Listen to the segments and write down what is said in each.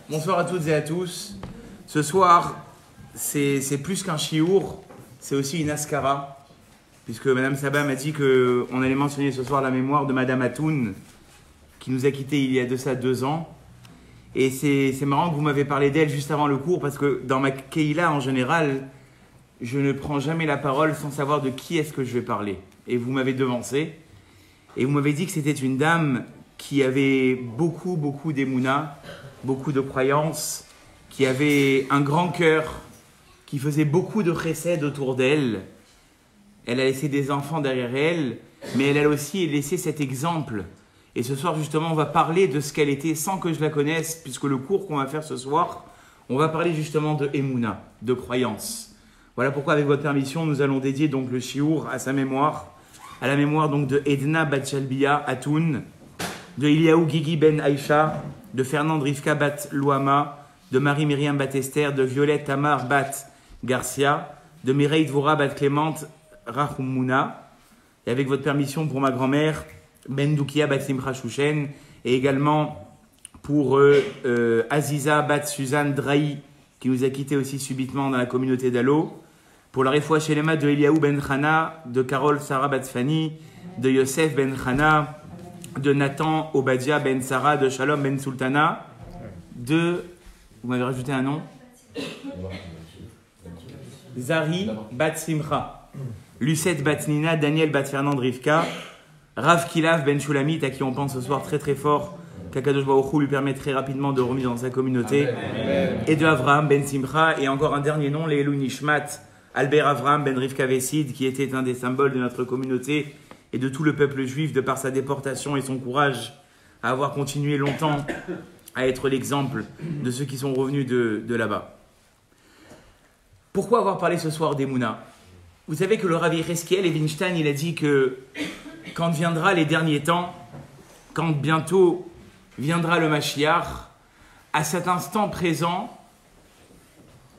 Bonsoir à toutes et à tous. Ce soir, c'est plus qu'un chiour, c'est aussi une askara, puisque Madame Saba m'a dit qu'on allait mentionner ce soir la mémoire de Madame Atoun, qui nous a quittés il y a de ça 2 ans. Et c'est marrant que vous m'avez parlé d'elle juste avant le cours, parce que dans ma Keïla, en général, je ne prends jamais la parole sans savoir de qui est-ce que je vais parler. Et vous m'avez devancé, et vous m'avez dit que c'était une dame qui avait beaucoup d'émouna, beaucoup de croyances, qui avait un grand cœur, qui faisait beaucoup de chesed autour d'elle. Elle a laissé des enfants derrière elle, mais elle a aussi laissé cet exemple. Et ce soir, justement, on va parler de ce qu'elle était sans que je la connaisse, puisque le cours qu'on va faire ce soir, on va parler justement de Emouna, de croyance. Voilà pourquoi, avec votre permission, nous allons dédier donc le chiour à sa mémoire, à la mémoire donc de Edna Bat Shalbia Atoun, de Eliaou Gigi Ben Aïcha, de Fernande Rivka Bat Louama, de Marie Myriam Bat Esther, de Violette Tamar Bat Garcia, de Mireille Dvoura Bat Clémente Rahoumouna, et avec votre permission pour ma grand-mère, Ben Doukia Bat Simcha Chouchen, et également pour Aziza Bat Suzanne Drahi, qui nous a quittés aussi subitement dans la communauté d'Allo, pour la Refoua Shelema de Eliaou Ben Chana, de Carole Sarah Bat Fani, de Yosef Ben Chana, de Nathan Obadia Ben Sarah, de Shalom Ben Sultana, de... Vous m'avez rajouté un nom? Zari Bat Simcha, Lucette Bat Nina, Daniel Bat Fernand Rivka, Rav Kilav Ben Shulamit, à qui on pense ce soir très fort qu'Akadosh Baruch Hu lui permet très rapidement de revenir dans sa communauté, et de Avraham Ben Simcha, et encore un dernier nom, les Elou Nishmat, Albert Avraham Ben Rivka Vesid, qui était un des symboles de notre communauté et de tout le peuple juif de par sa déportation et son courage à avoir continué longtemps à être l'exemple de ceux qui sont revenus de là-bas. Pourquoi avoir parlé ce soir d'Emouna? Vous savez que le Rav Yecheskiel Evinstein, il a dit que quand viendra les derniers temps, quand bientôt viendra le Mashiach, à cet instant présent,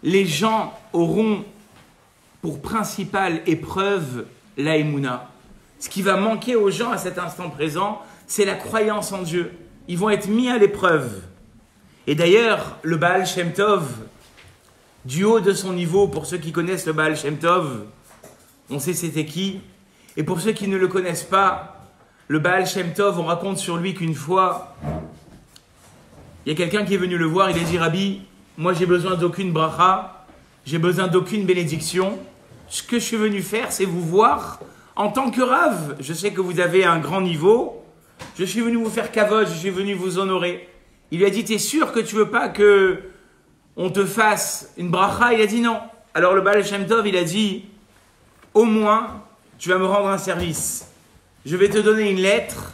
les gens auront pour principale épreuve la Emouna. Ce qui va manquer aux gens à cet instant présent, c'est la croyance en Dieu. Ils vont être mis à l'épreuve. Et d'ailleurs, le Baal Shem Tov, du haut de son niveau, pour ceux qui connaissent le Baal Shem Tov, on sait c'était qui. Et pour ceux qui ne le connaissent pas, le Baal Shem Tov, on raconte sur lui qu'une fois, il y a quelqu'un qui est venu le voir, il a dit « Rabbi, moi j'ai besoin d'aucune bracha, j'ai besoin d'aucune bénédiction. Ce que je suis venu faire, c'est vous voir en tant que Rav. Je sais que vous avez un grand niveau. Je suis venu vous faire kavod, je suis venu vous honorer. » Il lui a dit « T'es sûr que tu veux pas que on te fasse une bracha ?» Il a dit « Non. » Alors le Baal Shem Tov, il a dit « Au moins, tu vas me rendre un service. Je vais te donner une lettre.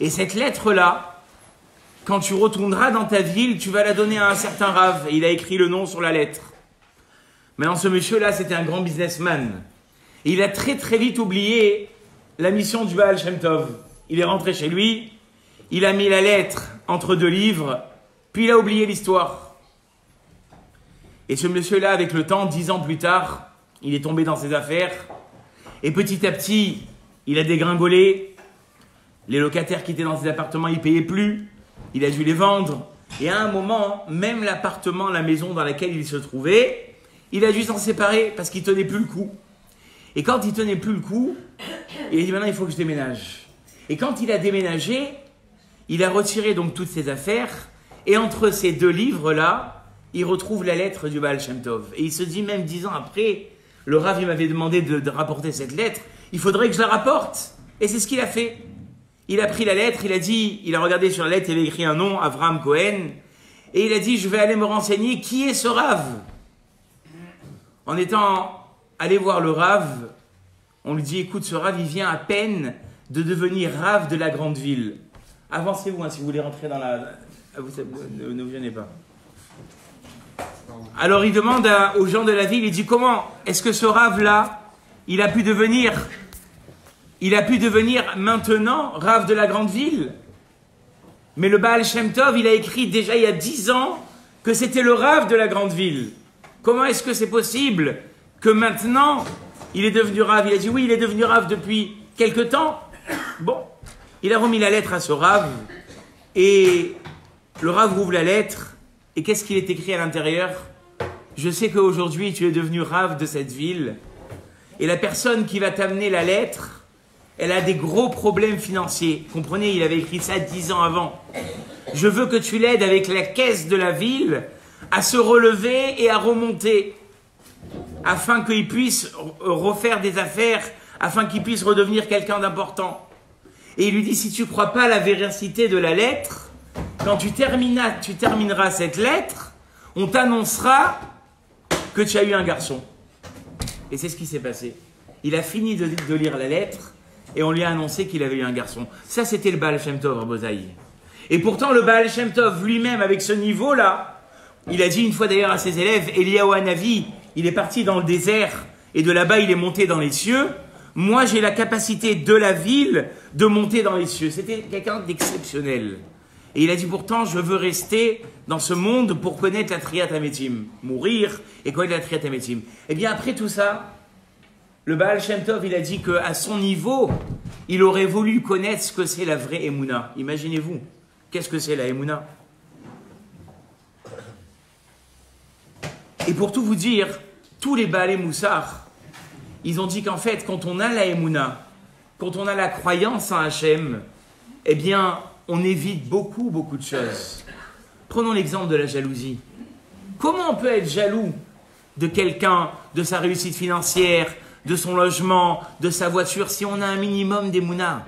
Et cette lettre-là, quand tu retourneras dans ta ville, tu vas la donner à un certain Rav. » Et il a écrit le nom sur la lettre. Maintenant, ce monsieur-là, c'était un grand businessman. Et il a très vite oublié la mission du Baal Shem Tov. Il est rentré chez lui, il a mis la lettre entre 2 livres, puis il a oublié l'histoire. Et ce monsieur-là, avec le temps, 10 ans plus tard, il est tombé dans ses affaires. Et petit à petit, il a dégringolé. Les locataires qui étaient dans ses appartements, ils ne payaient plus. Il a dû les vendre. Et à un moment, même l'appartement, la maison dans laquelle il se trouvait, il a dû s'en séparer parce qu'il ne tenait plus le coup. Et quand il ne tenait plus le coup, il a dit maintenant il faut que je déménage. Et quand il a déménagé, il a retiré donc toutes ses affaires. Et entre ces 2 livres-là, il retrouve la lettre du Baal Shem Tov. Et il se dit même 10 ans après, le Rav il m'avait demandé de rapporter cette lettre, il faudrait que je la rapporte. Et c'est ce qu'il a fait. Il a pris la lettre, il a regardé sur la lettre, il avait écrit un nom, Avraham Cohen. Et il a dit je vais aller me renseigner qui est ce Rav. En étant allé voir le Rav, on lui dit écoute, ce Rav il vient à peine de devenir Rav de la grande ville. Avancez-vous si vous voulez rentrer dans la... Ne vous gênez pas. Alors il demande aux gens de la ville, il dit comment est-ce que ce Rav là, il a pu devenir maintenant Rav de la grande ville? Mais le Baal Shem Tov, il a écrit déjà il y a 10 ans que c'était le Rav de la grande ville. Comment est-ce que c'est possible que maintenant, il est devenu Rav? Il a dit oui, il est devenu Rav depuis quelque temps. Bon, Il a remis la lettre à ce Rav, et le Rav rouvre la lettre, et qu'est-ce qu'il est écrit à l'intérieur? Je sais qu'aujourd'hui tu es devenu Rav de cette ville, et la personne qui va t'amener la lettre, elle a des gros problèmes financiers. Comprenez, il avait écrit ça 10 ans avant. Je veux que tu l'aides avec la caisse de la ville à se relever et à remonter, afin qu'il puisse refaire des affaires, afin qu'il puisse redevenir quelqu'un d'important. Et il lui dit, si tu ne crois pas à la véracité de la lettre, quand tu termineras cette lettre, on t'annoncera que tu as eu un garçon. Et c'est ce qui s'est passé. Il a fini de lire la lettre et on lui a annoncé qu'il avait eu un garçon. Ça, c'était le Baal Shem Tov, Rabozaï. Et pourtant, le Baal Shem Tov lui-même, avec ce niveau-là, il a dit une fois d'ailleurs à ses élèves, Eliyahu Hanavi, il est parti dans le désert et de là-bas, il est monté dans les cieux. Moi, j'ai la capacité de la ville de monter dans les cieux. C'était quelqu'un d'exceptionnel. Et il a dit pourtant, je veux rester dans ce monde pour connaître la Triyat HaMetim. Mourir et connaître la Triyat HaMetim. Eh bien, après tout ça, le Baal Shem Tov, il a dit qu'à son niveau, il aurait voulu connaître ce que c'est la vraie Emouna. Imaginez-vous, qu'est-ce que c'est la Emouna? Et pour tout vous dire, tous les Baalei Moussar, ils ont dit qu'en fait, quand on a la Emouna, quand on a la croyance en Hachem, eh bien, on évite beaucoup de choses. Prenons l'exemple de la jalousie. Comment on peut être jaloux de quelqu'un, de sa réussite financière, de son logement, de sa voiture, si on a un minimum d'Emouna?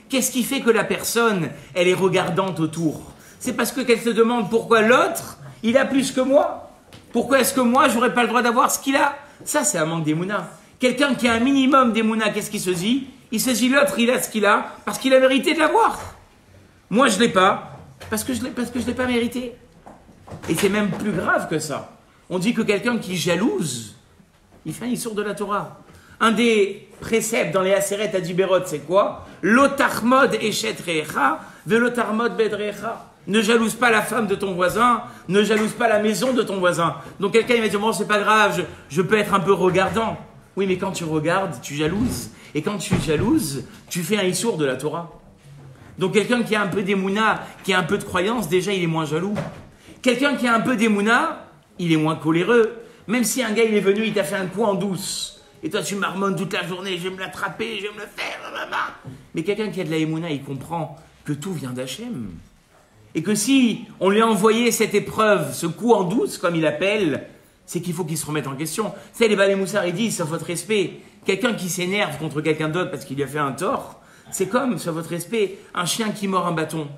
Qu'est-ce qui fait que la personne, elle est regardante autour? C'est parce qu'elle se demande pourquoi l'autre, il a plus que moi. Pourquoi est-ce que moi, j'aurais pas le droit d'avoir ce qu'il a? Ça, c'est un manque d'Emouna. Quelqu'un qui a un minimum d'Emouna, qu'est-ce qu'il se dit? Il se dit l'autre, il a ce qu'il a parce qu'il a mérité de l'avoir. Moi, je ne l'ai pas parce que je l'ai pas mérité. Et c'est même plus grave que ça. On dit que quelqu'un qui jalouse, il sort de la Torah. Un des préceptes dans les Aseret Adiberot, c'est quoi? L'otarmod eshet recha, velotarmod bed recha. Ne jalouse pas la femme de ton voisin, ne jalouse pas la maison de ton voisin. Donc quelqu'un il va dire, bon, c'est pas grave, je peux être un peu regardant. Oui, mais quand tu regardes, tu jalouses. Et quand tu jalouses, tu fais un issour de la Torah. Donc quelqu'un qui a un peu d'émouna, qui a un peu de croyance, déjà il est moins jaloux. Quelqu'un qui a un peu d'émouna, il est moins coléreux. Même si un gars il est venu, il t'a fait un coup en douce. Et toi tu marmonnes toute la journée, je vais me l'attraper, je vais me le faire, blablabla. Mais quelqu'un qui a de la émouna, il comprend que tout vient d'Hachem. Et que si on lui a envoyé cette épreuve, ce coup en douce, comme il appelle, c'est qu'il faut qu'il se remette en question. C'est les Baalei Moussar, ils disent, sur votre respect, quelqu'un qui s'énerve contre quelqu'un d'autre parce qu'il lui a fait un tort, c'est comme, sur votre respect, un chien qui mord un bâton.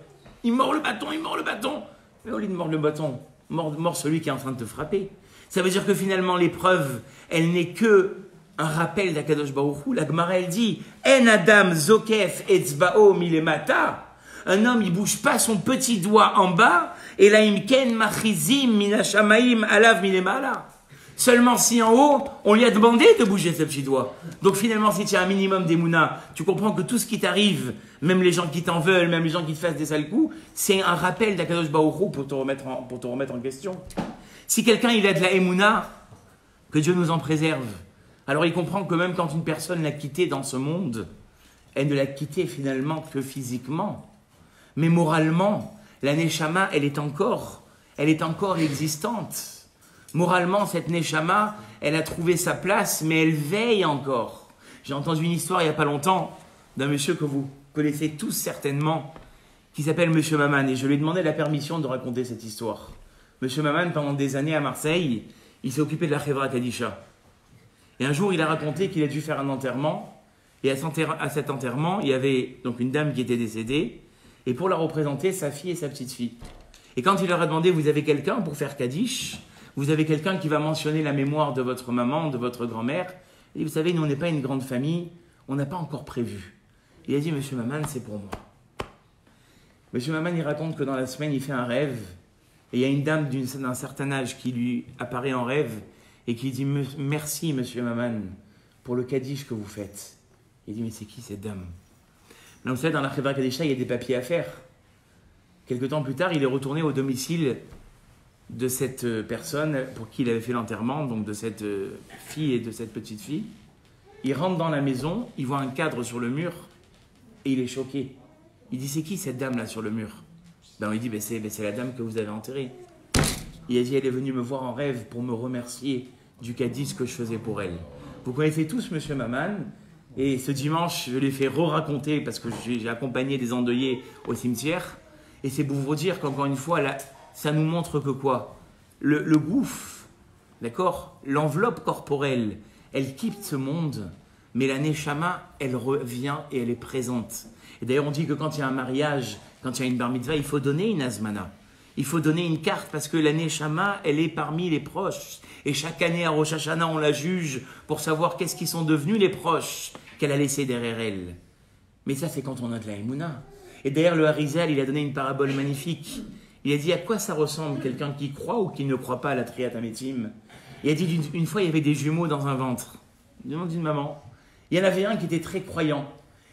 Il mord le bâton, il mord le bâton. Mais au lieu de mordre le bâton, mord celui qui est en train de te frapper. Ça veut dire que finalement, l'épreuve, elle n'est que un rappel d'Akadosh Baruch Hu. La Gemara, elle dit, En Adam Zokef Etzbao Milemata. Un homme, il bouge pas son petit doigt en bas, et la imken machizim minashamaim alav milemala. Seulement si en haut, on lui a demandé de bouger ce petit doigt. Donc finalement, si tu as un minimum d'émouna, tu comprends que tout ce qui t'arrive, même les gens qui t'en veulent, même les gens qui te fassent des sales coups, c'est un rappel d'Akadosh Baruch Hu pour te remettre en question. Si quelqu'un il a de la émouna, que Dieu nous en préserve, alors il comprend que même quand une personne l'a quitté dans ce monde, elle ne l'a quitté finalement que physiquement. Mais moralement, la Neshama, elle est encore existante. Moralement, cette Neshama, elle a trouvé sa place, mais elle veille encore. J'ai entendu une histoire il n'y a pas longtemps d'un monsieur que vous connaissez tous certainement, qui s'appelle Monsieur Maman, et je lui ai demandé la permission de raconter cette histoire. Monsieur Maman, pendant des années à Marseille, il s'est occupé de la Chevra Kadisha. Et un jour, il a raconté qu'il a dû faire un enterrement, et à cet enterrement, il y avait donc une dame qui était décédée, et pour la représenter, sa fille et sa petite-fille. Et quand il leur a demandé, vous avez quelqu'un pour faire Kaddish? Vous avez quelqu'un qui va mentionner la mémoire de votre maman, de votre grand-mère? Et vous savez, nous, on n'est pas une grande famille, on n'a pas encore prévu. Il a dit, Monsieur Maman, c'est pour moi. Monsieur Maman, il raconte que dans la semaine, il fait un rêve, et il y a une dame d'un certain âge qui lui apparaît en rêve, et qui dit, merci, Monsieur Maman, pour le Kaddish que vous faites. Il dit, mais c'est qui cette dame? Donc, vous savez, dans la Chevra Kadisha, il y a des papiers à faire. Quelque temps plus tard, il est retourné au domicile de cette personne pour qui il avait fait l'enterrement, donc de cette fille et de cette petite fille. Il rentre dans la maison, il voit un cadre sur le mur et il est choqué. Il dit, c'est qui cette dame là sur le mur? Ben, il dit, c'est la dame que vous avez enterrée. Il a dit, elle est venue me voir en rêve pour me remercier du caddis que je faisais pour elle. Vous connaissez tous Monsieur Maman, et ce dimanche, je l'ai fait re-raconter parce que j'ai accompagné des endeuillés au cimetière. Et c'est pour vous dire qu'encore une fois, là, ça nous montre que quoi? Le gouffre, d'accord? L'enveloppe corporelle, elle quitte ce monde, mais la neshama, elle revient et elle est présente. Et d'ailleurs, on dit que quand il y a un mariage, quand il y a une bar mitzvah, il faut donner une azmana. Il faut donner une carte parce que la neshama, elle est parmi les proches. Et chaque année à Rosh Hashanah, on la juge pour savoir qu'est-ce qu'ils sont devenus les proches qu'elle a laissés derrière elle. Mais ça, c'est quand on a de la émouna. Et d'ailleurs, le Harizal, il a donné une parabole magnifique. Il a dit à quoi ça ressemble quelqu'un qui croit ou qui ne croit pas à la Triyat Hametim. Il a dit une fois, il y avait des jumeaux dans un ventre, d'une maman. Il y en avait un qui était très croyant.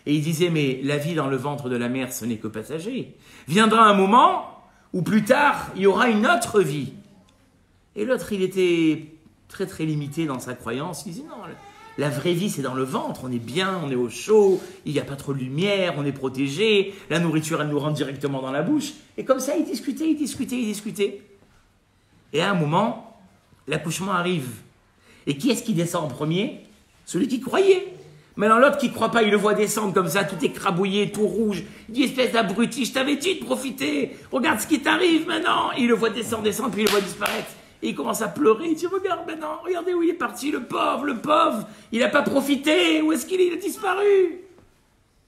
Et il disait, mais la vie dans le ventre de la mère, ce n'est que passager. Viendra un moment où plus tard, il y aura une autre vie. Et l'autre, il était très très limité dans sa croyance. Il disait, non, la vraie vie, c'est dans le ventre. On est bien, on est au chaud, il n'y a pas trop de lumière, on est protégé. La nourriture, elle nous rentre directement dans la bouche. Et comme ça, il discutait. Et à un moment, l'accouchement arrive. Et qui est-ce qui descend en premier? Celui qui croyait. Maintenant, l'autre qui ne croit pas, il le voit descendre comme ça, tout écrabouillé, tout rouge. Il dit, espèce d'abruti, je t'avais dit de profiter. Regarde ce qui t'arrive maintenant. Il le voit descendre, puis il le voit disparaître. Et il commence à pleurer. Il dit, regarde maintenant, regardez où il est parti, le pauvre. Il n'a pas profité. Où est-ce qu'il est? Il a disparu.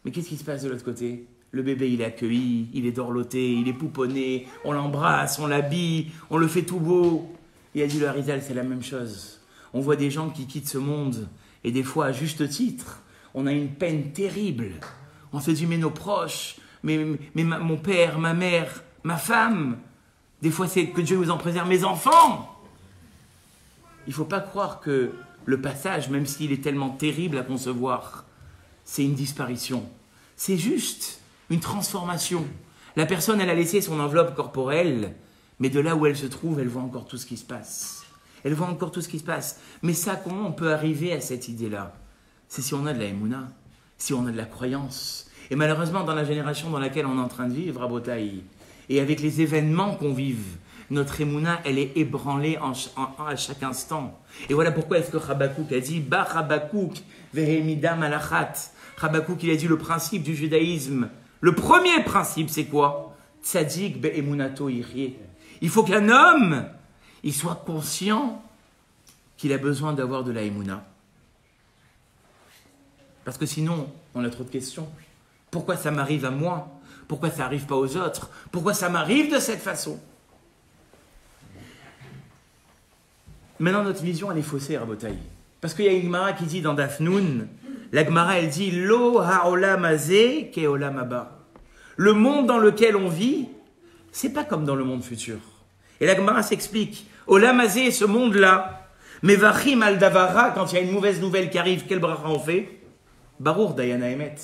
Mais qu'est-ce qui se passe de l'autre côté? Le bébé, il est accueilli, il est dorloté, il est pouponné. On l'embrasse, on l'habille, on le fait tout beau. Il a dit, le Harizal, c'est la même chose. On voit des gens qui quittent ce monde. Et des fois, à juste titre, on a une peine terrible. On se dit, mais nos proches, mon père, ma mère, ma femme, des fois c'est que Dieu nous en préserve, mes enfants. Il ne faut pas croire que le passage, même s'il est tellement terrible à concevoir, c'est une disparition. C'est juste une transformation. La personne, elle a laissé son enveloppe corporelle, mais de là où elle se trouve, elle voit encore tout ce qui se passe. Elle voit encore tout ce qui se passe. Mais ça, comment on peut arriver à cette idée-là? C'est si on a de la émouna, si on a de la croyance. Et malheureusement, dans la génération dans laquelle on est en train de vivre, Rabotaï, et avec les événements qu'on vive, notre émouna, elle est ébranlée à chaque instant. Et voilà pourquoi est-ce que Habakouk a dit « Ba Habakouk vehemida malachat » Habakouk, il a dit le principe du judaïsme. Le premier principe, c'est quoi? Tzadik be'emunato yichye. Il faut qu'un homme... il soit conscient qu'il a besoin d'avoir de la émouna. Parce que sinon, on a trop de questions. Pourquoi ça m'arrive à moi? Pourquoi ça n'arrive pas aux autres? Pourquoi ça m'arrive de cette façon? Maintenant, notre vision, elle est faussée, Rabotaï. Parce qu'il y a une Gemara qui dit dans Dafnoun, la Gemara, elle dit « Lo ha'olam hazeh ke olam haba ». Le monde dans lequel on vit, c'est pas comme dans le monde futur. Et la Gemara s'explique. Olam hazeh, ce monde-là, mevachim al davara, quand il y a une mauvaise nouvelle qui arrive, quel bracha on fait? Barour dayana emet.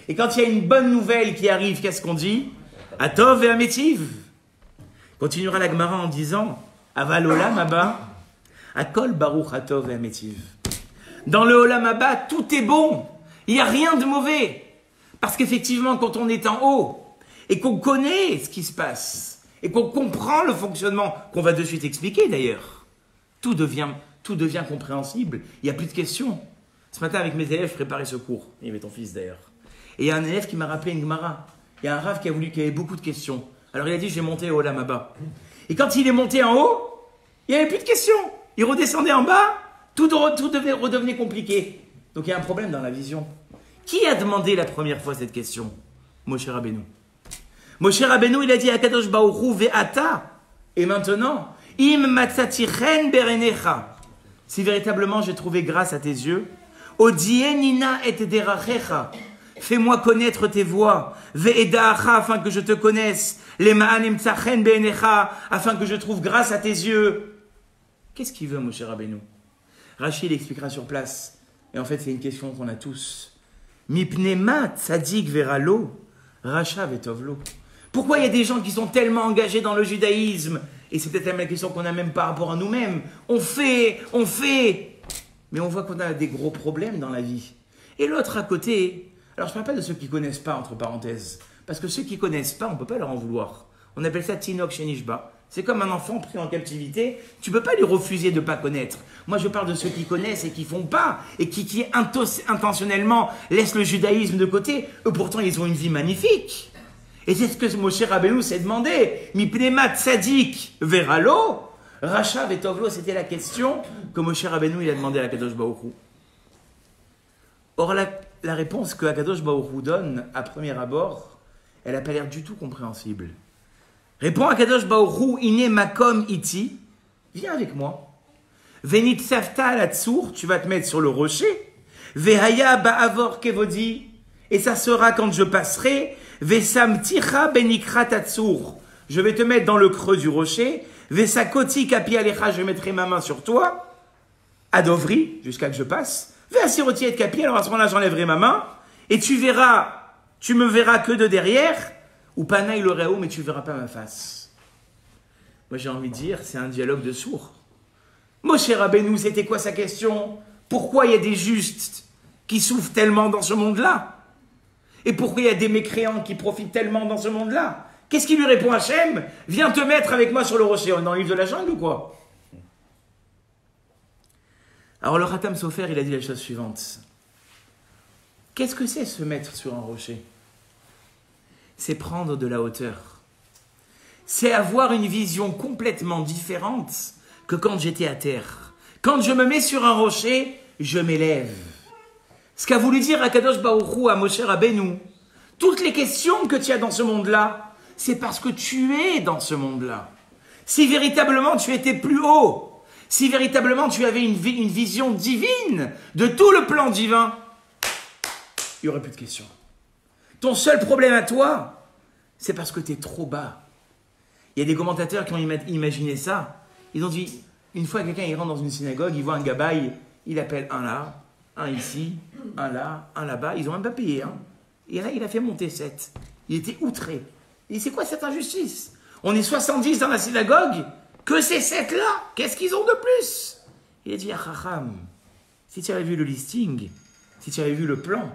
Et quand il y a une bonne nouvelle qui arrive, qu'est-ce qu'on dit? Atov et ametiv. Continuera la Gemara en disant Aval olam haba, akol baruch atov et ametiv. Dans le olam haba, tout est bon. Il n'y a rien de mauvais. Parce qu'effectivement, quand on est en haut et qu'on connaît ce qui se passe, et qu'on comprend le fonctionnement, qu'on va de suite expliquer d'ailleurs, tout devient compréhensible, il n'y a plus de questions. Ce matin, avec mes élèves, je préparais ce cours. Il y avait ton fils d'ailleurs. Et il y a un élève qui m'a rappelé une Gemara. Il y a un Rav qui avait beaucoup de questions. Alors il a dit, je vais monter au Olam Haba. Et quand il est monté en haut, il n'y avait plus de questions. Il redescendait en bas, tout redevenait compliqué. Donc il y a un problème dans la vision. Qui a demandé la première fois cette question? Moshe Rabbeinu. Moshe Rabbeinu, il a dit à Kadosh Baruch Hu ve'ata. Et maintenant, im matzati chen berenecha. Si véritablement j'ai trouvé grâce à tes yeux, odienina et derachecha. Fais-moi connaître tes voies. Ve'edacha, afin que je te connaisse. Les ma'anim tzachen be'enecha, afin que je trouve grâce à tes yeux. Qu'est-ce qu'il veut, Moshe Rabbeinu? Rachid expliquera sur place. Et en fait, c'est une question qu'on a tous. Mipnema tzadik veralo, racha vetovlo. Pourquoi il y a des gens qui sont tellement engagés dans le judaïsme? Et c'est peut-être la question qu'on a même par rapport à nous-mêmes. On fait. Mais on voit qu'on a des gros problèmes dans la vie. Et l'autre à côté, alors je ne parle pas de ceux qui ne connaissent pas, entre parenthèses. Parce que ceux qui ne connaissent pas, on ne peut pas leur en vouloir. On appelle ça Tinok Shenishba. C'est comme un enfant pris en captivité. Tu ne peux pas lui refuser de ne pas connaître. Moi, je parle de ceux qui connaissent et qui ne font pas, et qui intentionnellement laissent le judaïsme de côté. Eux, pourtant, ils ont une vie magnifique. Et c'est ce que Moshe Rabbeinu s'est demandé. Mipnema tzadik veralo. Racha vetovlo, c'était la question que Moshe Rabbeinu il a demandé à Akadosh Baruch Hu. Or, la réponse que Akadosh Baruch Hu donne à premier abord, elle n'a pas l'air du tout compréhensible. Répond Akadosh Baruch Hu, Ine makom iti, viens avec moi. Venit savta alatsur, tu vas te mettre sur le rocher. Vehaya ba'avor kevodi, et ça sera quand je passerai. Vesam ticha benikra tatsur, je vais te mettre dans le creux du rocher. Vesakoti kapi alecha, je mettrai ma main sur toi. Adovri, jusqu'à que je passe. Veasiroti et kapi, alors à ce moment-là, j'enlèverai ma main. Et tu me verras que de derrière. Ou panaï l'oréo, mais tu ne verras pas ma face. Moi, j'ai envie de dire, c'est un dialogue de sourds. Moshe Rabbeinu, c'était quoi sa question? Pourquoi il y a des justes qui souffrent tellement dans ce monde-là? Et pourquoi il y a des mécréants qui profitent tellement dans ce monde-là? Qu'est-ce qui lui répond Hachem? Viens te mettre avec moi sur le rocher. On est dans le livre de la jungle ou quoi? Alors le Khatam Sofer, il a dit la chose suivante. Qu'est-ce que c'est se mettre sur un rocher? C'est prendre de la hauteur. C'est avoir une vision complètement différente que quand j'étais à terre. Quand je me mets sur un rocher, je m'élève. Ce qu'a voulu dire Akadosh Baruch Hu à Moshe Rabbeinu, toutes les questions que tu as dans ce monde-là, c'est parce que tu es dans ce monde-là. Si véritablement tu étais plus haut, si véritablement tu avais une vision divine de tout le plan divin, il n'y aurait plus de questions. Ton seul problème à toi, c'est parce que tu es trop bas. Il y a des commentateurs qui ont imaginé ça. Ils ont dit, une fois quelqu'un il rentre dans une synagogue, il voit un gabaï, il appelle un là, un ici, un là, un là-bas. Ils n'ont même pas payé. Hein. Et là, il a fait monter 7. Il était outré. Et c'est quoi cette injustice? On est 70 dans la synagogue, que ces 7-là, qu'est-ce qu'ils ont de plus? Il a dit, ah, Chacham, si tu avais vu le listing, si tu avais vu le plan,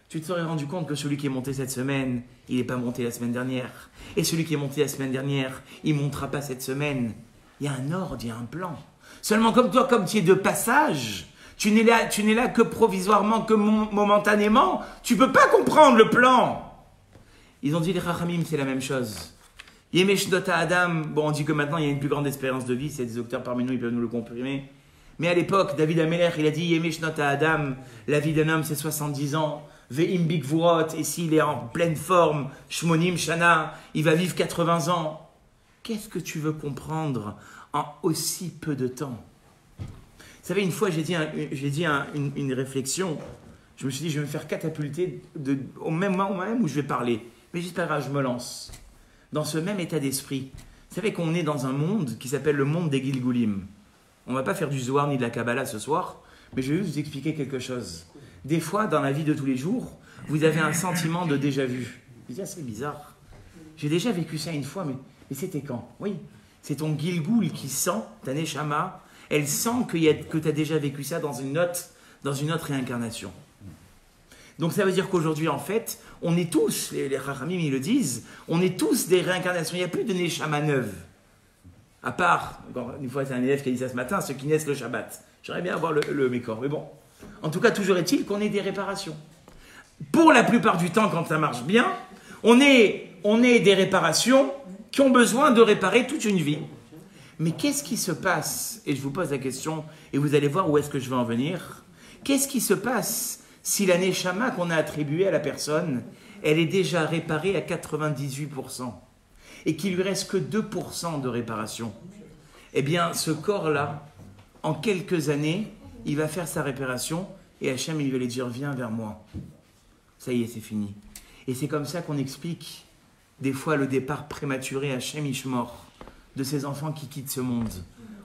tu te serais rendu compte que celui qui est monté cette semaine, il n'est pas monté la semaine dernière. Et celui qui est monté la semaine dernière, il ne montera pas cette semaine. Il y a un ordre, il y a un plan. Seulement comme toi, comme tu es de passage, tu n'es là que provisoirement, que momentanément, tu ne peux pas comprendre le plan. Ils ont dit, les Chachamim, c'est la même chose. Yemeshnota Adam, bon, on dit que maintenant il y a une plus grande espérance de vie, c'est des docteurs parmi nous, ils peuvent nous le comprimer. Mais à l'époque, David Ameler, il a dit, Yemeshnota Adam, la vie d'un homme c'est 70 ans. Ve'im bigvurot, et s'il est en pleine forme, Shmonim Shana, il va vivre 80 ans. Qu'est-ce que tu veux comprendre en aussi peu de temps? Vous savez, une fois, j'ai dit une réflexion. Je me suis dit, je vais me faire catapulter au même moment où je vais parler. Mais j'espère que je me lance. Dans ce même état d'esprit. Vous savez qu'on est dans un monde qui s'appelle le monde des Gilgulim. On ne va pas faire du Zohar ni de la Kabbalah ce soir, mais je vais juste vous expliquer quelque chose. Des fois, dans la vie de tous les jours, vous avez un sentiment de déjà-vu. Vous dites, ah, c'est bizarre. J'ai déjà vécu ça une fois, mais c'était quand? Oui, c'est ton Gilgoul qui sent, ta Neshama, elle sent que tu as déjà vécu ça dans une autre réincarnation. Donc ça veut dire qu'aujourd'hui, en fait, on est tous, les Chachamim, ils le disent, on est tous des réincarnations. Il n'y a plus de Neshama neuve. À part, une fois, c'est un élève qui a dit ça ce matin, ceux qui naissent le Shabbat. J'aimerais bien avoir le Mécor, mais bon. En tout cas, toujours est-il qu'on ait des réparations. Pour la plupart du temps, quand ça marche bien, on est des réparations qui ont besoin de réparer toute une vie. Mais qu'est-ce qui se passe? Et je vous pose la question, et vous allez voir où est-ce que je vais en venir. Qu'est-ce qui se passe si la Neshama qu'on a attribuée à la personne, elle est déjà réparée à 98%, et qu'il lui reste que 2% de réparation? Eh bien, ce corps-là, en quelques années, il va faire sa réparation, et Hachem, il va lui dire, viens vers moi. Ça y est, c'est fini. Et c'est comme ça qu'on explique, des fois, le départ prématuré, Hachem Ishmor, de ces enfants qui quittent ce monde.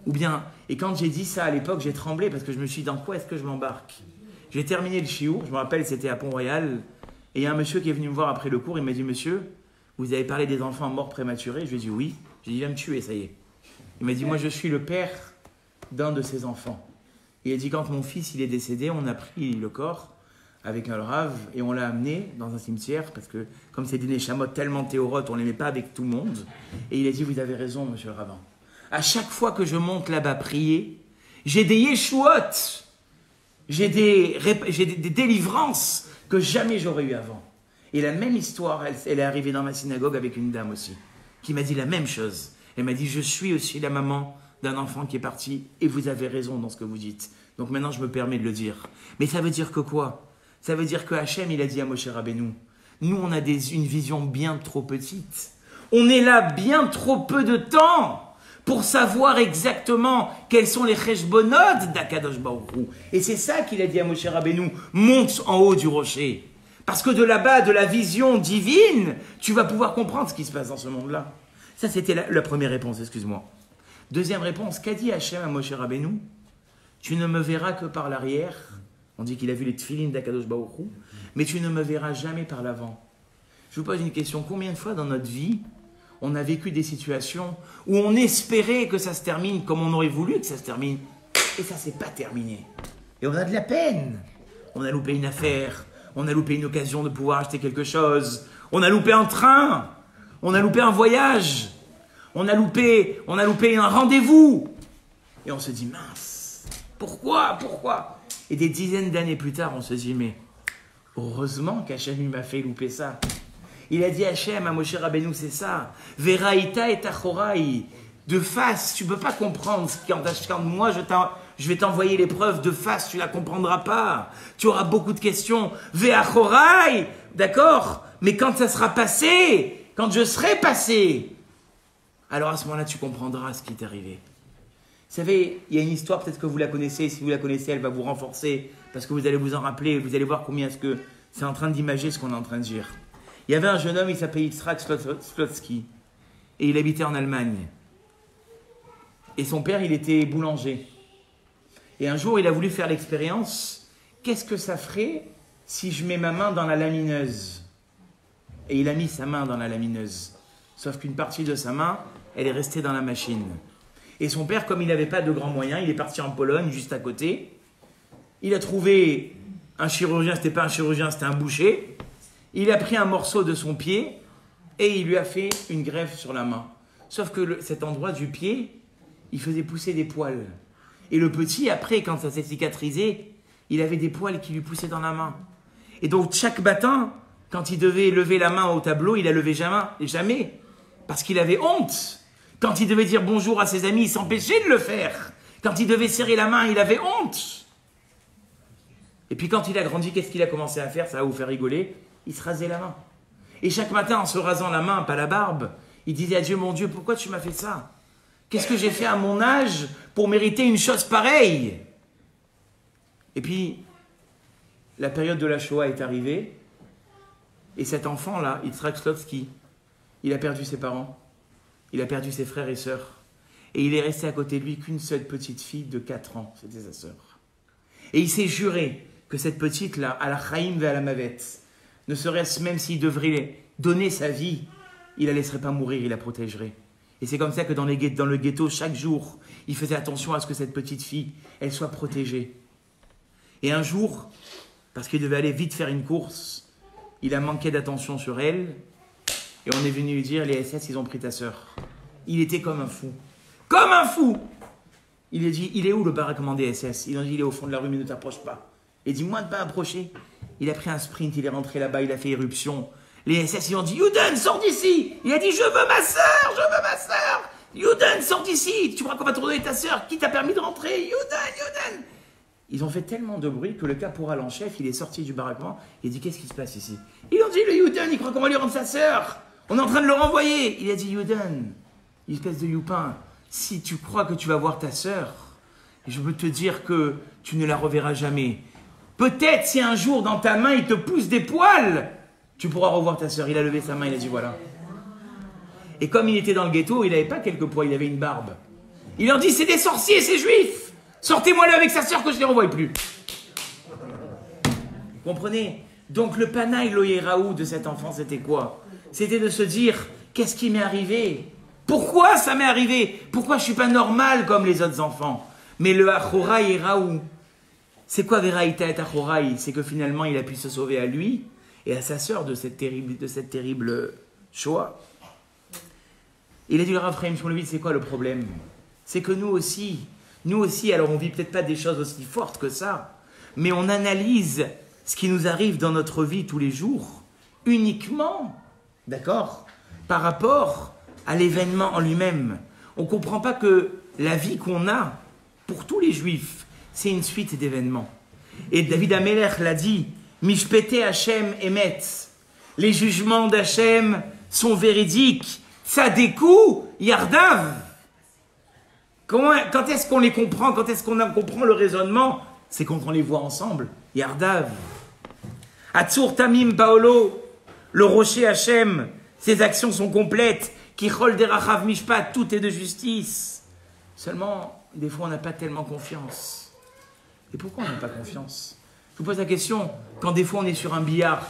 Ou bien, et quand j'ai dit ça à l'époque, j'ai tremblé, parce que je me suis dit, dans quoi est-ce que je m'embarque? J'ai terminé le chiour, je me rappelle, c'était à Pont-Royal, et il y a un monsieur qui est venu me voir après le cours, il m'a dit, monsieur, vous avez parlé des enfants morts prématurés? Je lui ai dit, oui. J'ai dit, viens me tuer, ça y est. Il m'a dit, moi, je suis le père d'un de ces enfants. Il a dit, quand mon fils il est décédé, on a pris le corps. avec un Rav et on l'a amené dans un cimetière parce que comme c'est des Neshamot tellement théorotes, on ne les met pas avec tout le monde. Et il a dit, vous avez raison, monsieur le rabbin. À chaque fois que je monte là-bas prier, j'ai des Yeshuot, j'ai des délivrances que jamais j'aurais eu avant. Et la même histoire, elle est arrivée dans ma synagogue avec une dame aussi, qui m'a dit la même chose. Elle m'a dit, je suis aussi la maman d'un enfant qui est parti, et vous avez raison dans ce que vous dites. Donc maintenant, je me permets de le dire. Mais ça veut dire que quoi? Ça veut dire que Hachem, il a dit à Moshe Rabbeinu, nous, on a une vision bien trop petite. On est là bien trop peu de temps pour savoir exactement quels sont les cheshbonot d'Akadosh Baruch Hu. Et c'est ça qu'il a dit à Moshe Rabbeinu, monte en haut du rocher. Parce que de là-bas, de la vision divine, tu vas pouvoir comprendre ce qui se passe dans ce monde-là. Ça, c'était la première réponse, excuse-moi. Deuxième réponse, qu'a dit Hachem à Moshe Rabbeinu? Tu ne me verras que par l'arrière. On dit qu'il a vu les tefilines d'Akadosh Baruch Hu, mais tu ne me verras jamais par l'avant. Je vous pose une question, combien de fois dans notre vie, on a vécu des situations où on espérait que ça se termine comme on aurait voulu que ça se termine, et ça ne s'est pas terminé. Et on a de la peine. On a loupé une affaire, on a loupé une occasion de pouvoir acheter quelque chose, on a loupé un train, on a loupé un voyage, on a loupé un rendez-vous. Et on se dit, mince, pourquoi? Et des dizaines d'années plus tard, on se dit, mais heureusement qu'Hachem m'a fait louper ça. Il a dit Hachem à Moshe Rabbeinu, c'est ça. Veraïta et tachoraï. De face, tu ne peux pas comprendre. Quand moi, je vais t'envoyer l'épreuve de face, tu ne la comprendras pas. Tu auras beaucoup de questions. Veachoraï, d'accord? Mais quand ça sera passé, quand je serai passé, alors à ce moment-là, tu comprendras ce qui t'est arrivé. Vous savez, il y a une histoire, peut-être que vous la connaissez. Si vous la connaissez, elle va vous renforcer. Parce que vous allez vous en rappeler. Vous allez voir combien est-ce que c'est en train d'imager ce qu'on est en train de dire. Il y avait un jeune homme, il s'appelait Yitzhak Slotsky. Et il habitait en Allemagne. Et son père, il était boulanger. Et un jour, il a voulu faire l'expérience. Qu'est-ce que ça ferait si je mets ma main dans la lamineuse? Et il a mis sa main dans la lamineuse. Sauf qu'une partie de sa main, elle est restée dans la machine. Et son père, comme il n'avait pas de grands moyens, il est parti en Pologne, juste à côté. Il a trouvé un chirurgien, c'était pas un chirurgien, c'était un boucher. Il a pris un morceau de son pied et il lui a fait une greffe sur la main. Sauf que cet endroit du pied, il faisait pousser des poils. Et le petit, après, quand ça s'est cicatrisé, il avait des poils qui lui poussaient dans la main. Et donc, chaque matin, quand il devait lever la main au tableau, il la levait jamais. Parce qu'il avait honte. Quand il devait dire bonjour à ses amis, il s'empêchait de le faire. Quand il devait serrer la main, il avait honte. Et puis quand il a grandi, qu'est-ce qu'il a commencé à faire? Ça va vous faire rigoler. Il se rasait la main. Et chaque matin, en se rasant la main, pas la barbe, il disait à Dieu, mon Dieu, pourquoi tu m'as fait ça? Qu'est-ce que j'ai fait à mon âge pour mériter une chose pareille? Et puis, la période de la Shoah est arrivée. Et cet enfant-là, Yitzhak Slotsky, il a perdu ses parents. Il a perdu ses frères et sœurs. Et il est resté à côté de lui qu'une seule petite fille de 4 ans. C'était sa sœur. Et il s'est juré que cette petite-là, à la Chaim ve à la Mavet, ne serait-ce même s'il devrait donner sa vie, il la laisserait pas mourir, il la protégerait. Et c'est comme ça que dans le ghetto, chaque jour, il faisait attention à ce que cette petite fille, elle soit protégée. Et un jour, parce qu'il devait aller vite faire une course, il a manqué d'attention sur elle, et on est venu lui dire, les SS, ils ont pris ta sœur. Il était comme un fou. Comme un fou! Il a dit, il est où le baraquement des SS? Ils ont dit, il est au fond de la rue, mais ne t'approche pas. Il a dit, moi de pas approcher. Il a pris un sprint, il est rentré là-bas, il a fait éruption. Les SS, ils ont dit, Yuden, sors d'ici! Il a dit, je veux ma sœur! Yuden, sors d'ici! Tu crois qu'on va te redonner ta sœur? Qui t'a permis de rentrer? Yuden! Ils ont fait tellement de bruit que le caporal en chef, il est sorti du baraquement. Il a dit, qu'est-ce qui se passe ici? Ils ont dit, le Yuden, il croit qu'on va lui rendre sa sœur! On est en train de le renvoyer! Il a dit, Yuden, espèce de youpin, si tu crois que tu vas voir ta sœur, je veux te dire que tu ne la reverras jamais. Peut-être si un jour dans ta main il te pousse des poils, tu pourras revoir ta sœur. Il a levé sa main, il a dit voilà. Et comme il était dans le ghetto, il n'avait pas quelques poils, il avait une barbe. Il leur dit, c'est des sorciers, c'est juifs. Sortez-moi là avec sa sœur que je ne les revoie plus. Vous comprenez? Donc le panaï loyeraou de cet enfant, c'était quoi? C'était de se dire, qu'est-ce qui m'est arrivé? Pourquoi ça m'est arrivé? Pourquoi je ne suis pas normal comme les autres enfants? Mais le achora yeraou, C'est quoi Veraïta et Achorai? C'est que finalement, il a pu se sauver à lui et à sa sœur de cette terrible Shoah. Il a dit le Rav Chaim Shmulevitch, c'est quoi le problème? C'est que nous aussi, alors on vit peut-être pas des choses aussi fortes que ça, mais on analyse ce qui nous arrive dans notre vie tous les jours uniquement, d'accord, par rapport à l'événement en lui-même. On ne comprend pas que la vie qu'on a, pour tous les juifs, c'est une suite d'événements. Et David Amelech l'a dit, Mishpete Hashem Emet. Les jugements d'Hachem sont véridiques. Tzadeku Yardav. Quand est-ce qu'on les comprend? Quand est-ce qu'on comprend le raisonnement? C'est quand on les voit ensemble. Yardav. Atzur Tamim Paolo. Le rocher Hachem. Ses actions sont complètes. Kichol Derachav Mishpat. Tout est de justice. Seulement, des fois, on n'a pas tellement confiance. Et pourquoi on n'a pas confiance? Je vous pose la question. Quand des fois, on est sur un billard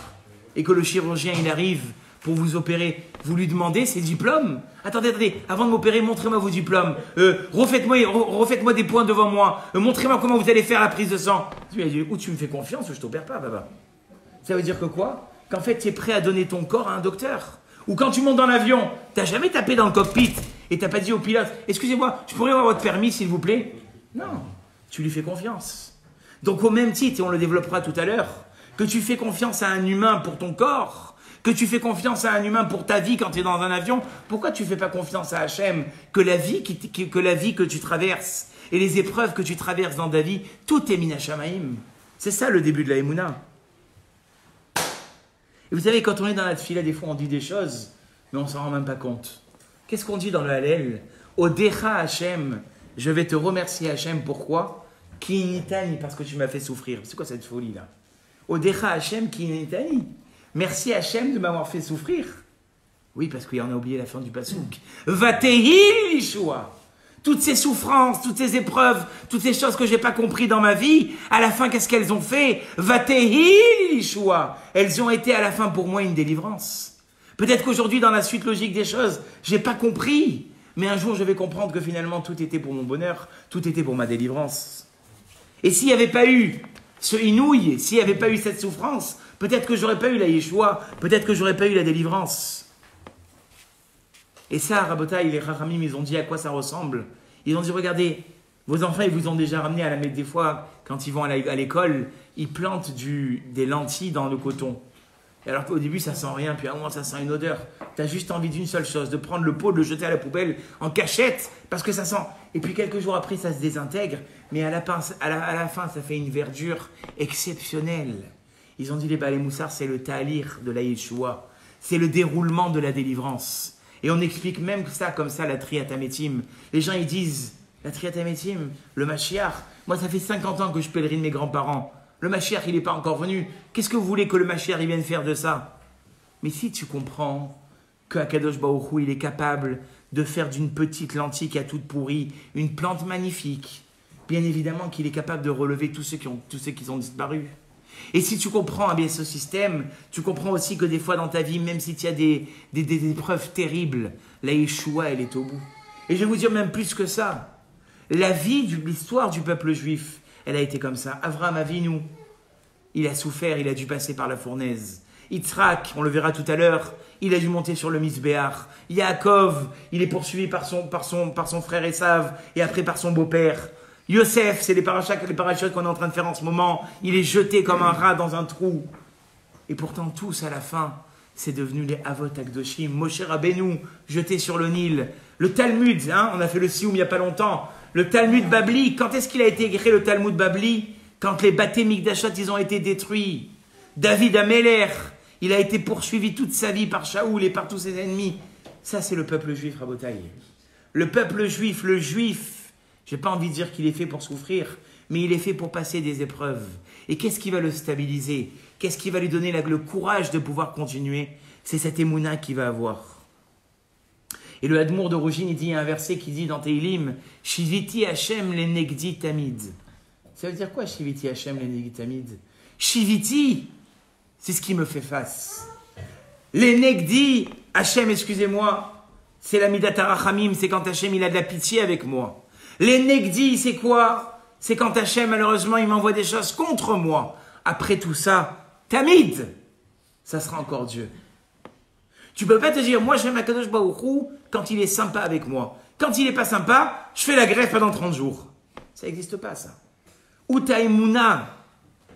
et que le chirurgien, il arrive pour vous opérer, vous lui demandez ses diplômes. Attendez, avant de m'opérer, montrez-moi vos diplômes. Refaites-moi des points devant moi. Montrez-moi comment vous allez faire la prise de sang. Ou tu me fais confiance ou je t'opère pas, baba. Ça veut dire que quoi? Qu'en fait, tu es prêt à donner ton corps à un docteur. Ou quand tu montes dans l'avion, tu n'as jamais tapé dans le cockpit et tu n'as pas dit au pilote, excusez-moi, je pourrais avoir votre permis s'il vous plaît? Non, tu lui fais confiance. Donc au même titre, et on le développera tout à l'heure, que tu fais confiance à un humain pour ton corps, que tu fais confiance à un humain pour ta vie quand tu es dans un avion, pourquoi tu ne fais pas confiance à Hachem que la vie que tu traverses et les épreuves que tu traverses dans ta vie, tout est Mina Shamaim. C'est ça le début de la Emouna. Et vous savez, quand on est dans la tfila, des fois on dit des choses, mais on ne s'en rend même pas compte. Qu'est-ce qu'on dit dans le Hallel? Odecha Hachem, je vais te remercier Hachem, pourquoi? Ki initani, parce que tu m'as fait souffrir. C'est quoi cette folie-là? Odecha Hachem, ki initani. Merci Hachem de m'avoir fait souffrir. Oui, parce qu'on a oublié la fin du pasouk. Vatehi Yeshua. Toutes ces souffrances, toutes ces épreuves, toutes ces choses que je n'ai pas compris dans ma vie, à la fin, qu'est-ce qu'elles ont fait? Vatehi Yeshua. Elles ont été à la fin pour moi une délivrance. Peut-être qu'aujourd'hui, dans la suite logique des choses, je n'ai pas compris. Mais un jour, je vais comprendre que finalement, tout était pour mon bonheur, tout était pour ma délivrance. Et s'il n'y avait pas eu ce inouï, s'il n'y avait pas eu cette souffrance, peut-être que j'aurais pas eu la Yeshua, peut-être que j'aurais pas eu la délivrance. Et ça, Rabotaï, les Chachamim, ils ont dit à quoi ça ressemble. Ils ont dit, regardez, vos enfants, ils vous ont déjà ramené à la Mecque des fois, quand ils vont à l'école, ils plantent des lentilles dans le coton. Et alors qu'au début, ça sent rien, puis à un moment, ça sent une odeur. Tu as juste envie d'une seule chose, de prendre le pot, de le jeter à la poubelle en cachette, parce que ça sent. Et puis quelques jours après, ça se désintègre, mais à la fin, ça fait une verdure exceptionnelle. Ils ont dit, les Baalei Moussar, c'est le ta'alir de la Yeshua. C'est le déroulement de la délivrance. Et on explique même ça comme ça, la Triat Hametim. Les gens, ils disent, la Triat Hametim, le Mashiach, moi, ça fait 50 ans que je pèlerine mes grands-parents. Le Mashiach, il n'est pas encore venu. Qu'est-ce que vous voulez que le Mashiach il vienne faire de ça? Mais si tu comprends que Akadosh Baruch Hu, il est capable de faire d'une petite lentille qui a toute pourrie une plante magnifique, bien évidemment qu'il est capable de relever tous ceux qui ont disparu. Et si tu comprends bien ce système, tu comprends aussi que des fois dans ta vie, même si tu as des épreuves terribles, la Yeshua, elle est au bout. Et je vais vous dire même plus que ça. L'histoire du peuple juif, elle a été comme ça. Avraham Avinu, il a souffert, il a dû passer par la fournaise. Yitzhak, on le verra tout à l'heure, il a dû monter sur le Misbéach. Yaakov, il est poursuivi par son frère Esav et après par son beau-père. Yosef, c'est les parachutes qu'on est en train de faire en ce moment. Il est jeté comme un rat dans un trou. Et pourtant, tous, à la fin, c'est devenu les Avot Akdoshim. Moshe Rabbeinu, jeté sur le Nil. Le Talmud, on a fait le Sioum il n'y a pas longtemps. Le Talmud Babli, quand est-ce qu'il a été écrit le Talmud Babli? Quand les Baté Mikdashot, ils ont été détruits. David Ameler, il a été poursuivi toute sa vie par Shaoul et par tous ses ennemis. Ça, c'est le peuple juif, Rabotaï. Le peuple juif, le juif, j'ai pas envie de dire qu'il est fait pour souffrir, mais il est fait pour passer des épreuves. Et qu'est-ce qui va le stabiliser? Qu'est-ce qui va lui donner le courage de pouvoir continuer? C'est cette émouna qu'il va avoir. Et le Hadmour de Rougine, il dit un verset qui dit dans Teilim, Shiviti Hashem le negdi tamid. Ça veut dire quoi, Shiviti Hashem le negdi tamid? Shiviti, c'est ce qui me fait face. Les negdi, Hashem, excusez-moi, c'est la midat harachamim, c'est quand Hashem il a de la pitié avec moi. Les negdi, c'est quoi? c'est quand Hachem, malheureusement, il m'envoie des choses contre moi. Après tout ça, Tamid, ça sera encore Dieu. Tu peux pas te dire, moi j'aime Akadosh Baruch Hu quand il est sympa avec moi. Quand il est pas sympa, je fais la grève pendant 30 jours. Ça n'existe pas, ça. Ou Taïmouna,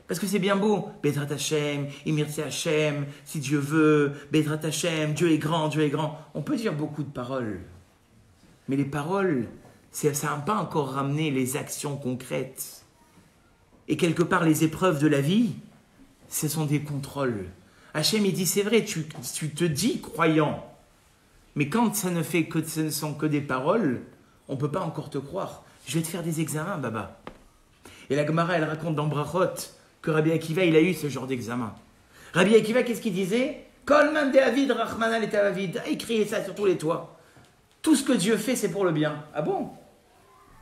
parce que c'est bien beau. Bedrat Hashem, Imirti Hashem, si Dieu veut, Bedrat Hashem, Dieu est grand, Dieu est grand. On peut dire beaucoup de paroles. Mais les paroles, ça n'a pas encore ramené les actions concrètes. Et quelque part, les épreuves de la vie, ce sont des contrôles. Hachem, il dit, c'est vrai, tu te dis croyant. Mais quand ce ne sont que des paroles, on ne peut pas encore te croire. Je vais te faire des examens, Baba. Et la Gemara, elle raconte dans Brachot que Rabbi Akiva, il a eu ce genre d'examen. Rabbi Akiva, qu'est-ce qu'il disait? Kolman de Avid, Rachmanal et Avid. Il criait ça sur tous les toits. Tout ce que Dieu fait, c'est pour le bien. Ah bon?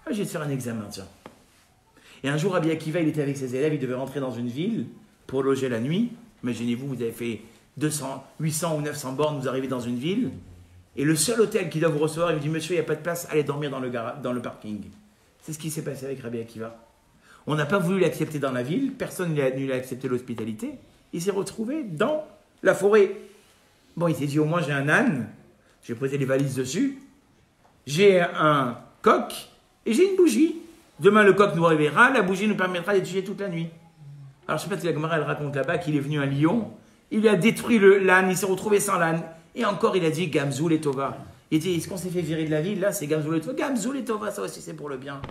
Je vais te faire un examen, tiens. Et un jour, Rabbi Akiva, il était avec ses élèves, il devait rentrer dans une ville pour loger la nuit. Imaginez-vous, vous avez fait 200, 800 ou 900 bornes, vous arrivez dans une ville, et le seul hôtel qui doit vous recevoir, il vous dit, monsieur, il n'y a pas de place, allez dormir dans le parking. C'est ce qui s'est passé avec Rabbi Akiva. On n'a pas voulu l'accepter dans la ville, personne ne lui a accepté l'hospitalité, il s'est retrouvé dans la forêt. Bon, il s'est dit, au moins j'ai un âne, j'ai posé les valises dessus, j'ai un coq, et j'ai une bougie. Demain, le coq nous réveillera, la bougie nous permettra d'étudier toute la nuit. Alors, je ne sais pas si la Gemara, elle raconte là-bas qu'il est venu à Lyon, il lui a détruit l'âne, il s'est retrouvé sans l'âne. Et encore, il a dit Gamzoul et Tova. Il dit, est-ce qu'on s'est fait virer de la ville? Là, c'est Gamzoul et Tova. Gamzoul et Tova, ça aussi, c'est pour le bien.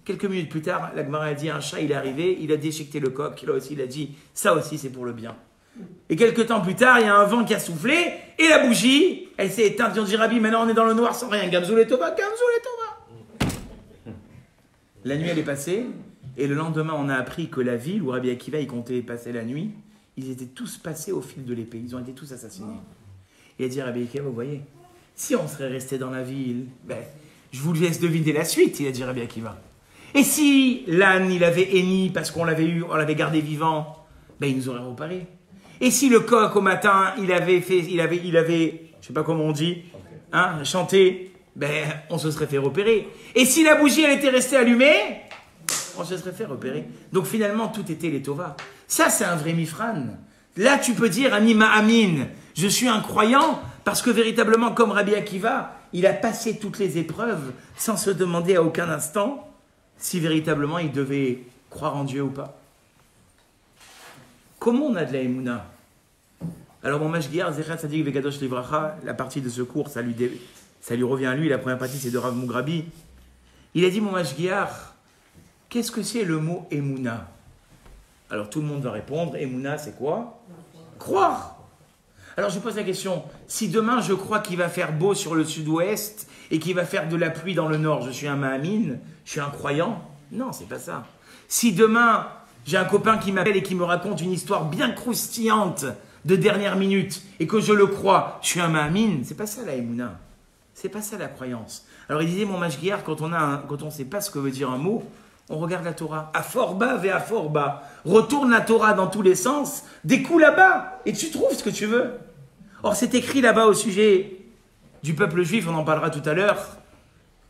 Quelques minutes plus tard, la Gemara a dit, un chat, il est arrivé, il a déchiqueté le coq. Là aussi, il a dit, ça aussi, c'est pour le bien. Et quelques temps plus tard, il y a un vent qui a soufflé, et la bougie, elle s'est éteinte. On dit, Rabbi, maintenant on est dans le noir sans rien. Gamzoul et Tova, Gamzoul et Tova. La nuit, elle est passée. Et le lendemain, on a appris que la ville où Rabbi Akiva, il comptait passer la nuit, ils étaient tous passés au fil de l'épée. Ils ont été tous assassinés. Il a dit à Rabbi Akiva, vous voyez, si on serait resté dans la ville, je vous laisse deviner la suite, il a dit Rabbi Akiva. Et si l'âne, il avait henni parce qu'on l'avait gardé vivant, il nous aurait reparé. Et si le coq, au matin, il avait, je sais pas comment on dit, chanté, on se serait fait repérer. Et si la bougie, elle était restée allumée, on se serait fait repérer. Donc finalement, tout était les Tova. Ça, c'est un vrai mifran. Là, tu peux dire, Anima Amin, je suis un croyant, parce que véritablement, comme Rabbi Akiva, il a passé toutes les épreuves sans se demander à aucun instant si véritablement il devait croire en Dieu ou pas. Comment on a de la Emouna? Alors, mon Mashgiar, Zechat Sadik Vekadosh Livracha, la partie de ce cours, ça lui revient à lui. La première partie, c'est de Rav Mugrabi. Il a dit, mon Mashgiar, qu'est-ce que c'est le mot Emouna? Alors tout le monde va répondre, Emouna c'est quoi? Croire. Alors je pose la question, si demain je crois qu'il va faire beau sur le sud-ouest et qu'il va faire de la pluie dans le nord, je suis un Mahamine, je suis un croyant? Non, c'est pas ça. Si demain j'ai un copain qui m'appelle et qui me raconte une histoire bien croustillante de dernière minute et que je le crois, je suis un Mahamine, c'est pas ça la Emouna. C'est pas ça la croyance. Alors il disait mon Mashgiar, quand on ne sait pas ce que veut dire un mot, on regarde la Torah. À fort bas, vers à fort bas. Retourne la Torah dans tous les sens. Des coups là-bas. Et tu trouves ce que tu veux. Or, c'est écrit là-bas au sujet du peuple juif. On en parlera tout à l'heure.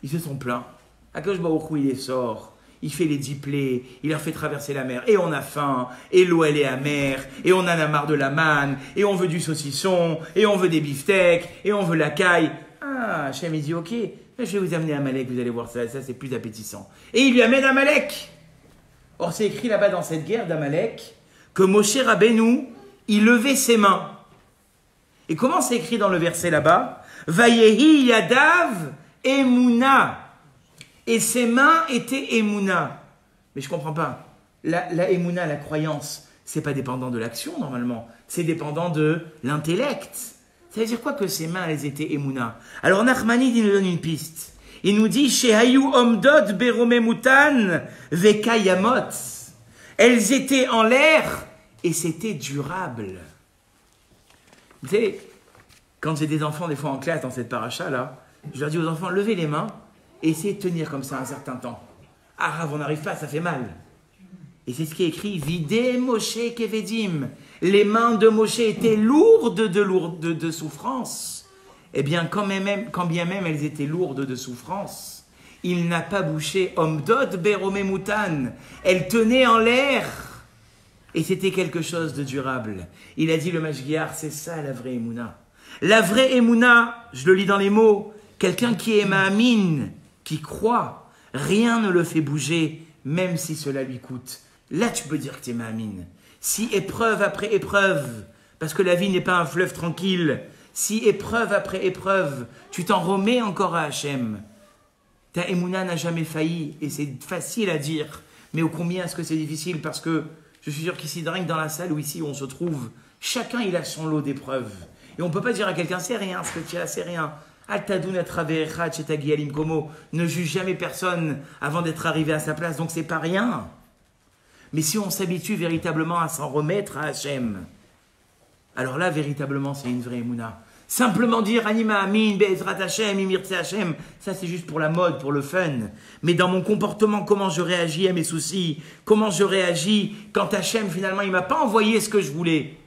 Ils se sont plaints. Akadosh Baruch Hu, il les sort. Il fait les 10 plaies. Il leur fait traverser la mer. Et on a faim. Et l'eau, elle est amère. Et on en a marre de la manne. Et on veut du saucisson. Et on veut des beefsteaks. Et on veut la caille. Ah, Hachem, il dit, ok. Je vais vous amener Amalek, vous allez voir ça c'est plus appétissant. Et il lui amène Amalek. Or, c'est écrit là-bas dans cette guerre d'Amalek que Moshe Rabbeinu, il levait ses mains. Et comment c'est écrit dans le verset là-bas? Vayehi Yadav Emouna. Et ses mains étaient Emouna. Mais je ne comprends pas. La Emouna, la croyance, c'est pas dépendant de l'action normalement. C'est dépendant de l'intellect. Ça veut dire quoi que ses mains, elles étaient Emouna? Alors Nachmanide, il nous donne une piste. Il nous dit Shehayu omdot beromemutan vekayamot. Elles étaient en l'air et c'était durable. Vous savez, quand j'ai des enfants, des fois en classe, dans cette paracha là, je leur dis aux enfants, levez les mains et essayez de tenir comme ça un certain temps. Ah, Rav, on n'arrive pas, ça fait mal. Et c'est ce qui est écrit, Vidé Moshe Kevedim. Les mains de Moshe étaient lourdes de souffrance. Eh bien, quand bien même elles étaient lourdes de souffrance, Il n'a pas bouché. Omdot beromemutan. Elle tenait en l'air. Et c'était quelque chose de durable. Il a dit le Mashgiach, c'est ça la vraie Emouna. La vraie Emouna, je le lis dans les mots, quelqu'un qui est ma'amin, qui croit, rien ne le fait bouger, même si cela lui coûte. Là, tu peux dire que tu es ma'amin. Si épreuve après épreuve, parce que la vie n'est pas un fleuve tranquille, si épreuve après épreuve, tu t'en remets encore à Hachem, ta Emouna n'a jamais failli, et c'est facile à dire, mais ô combien est-ce que c'est difficile, parce que je suis sûr qu'ici, dans la salle où ici où on se trouve, chacun il a son lot d'épreuves. Et on ne peut pas dire à quelqu'un, c'est rien, ce que tu as, c'est rien. Ne juge jamais personne avant d'être arrivé à sa place, donc c'est pas rien. Mais si on s'habitue véritablement à s'en remettre à Hachem, alors là, véritablement, c'est une vraie Emouna. Simplement dire Anima Amin, Be'ezrat Hashem, Imirtse Hashem, ça c'est juste pour la mode, pour le fun. Mais dans mon comportement, comment je réagis à mes soucis, comment je réagis quand Hashem finalement il m'a pas envoyé ce que je voulais.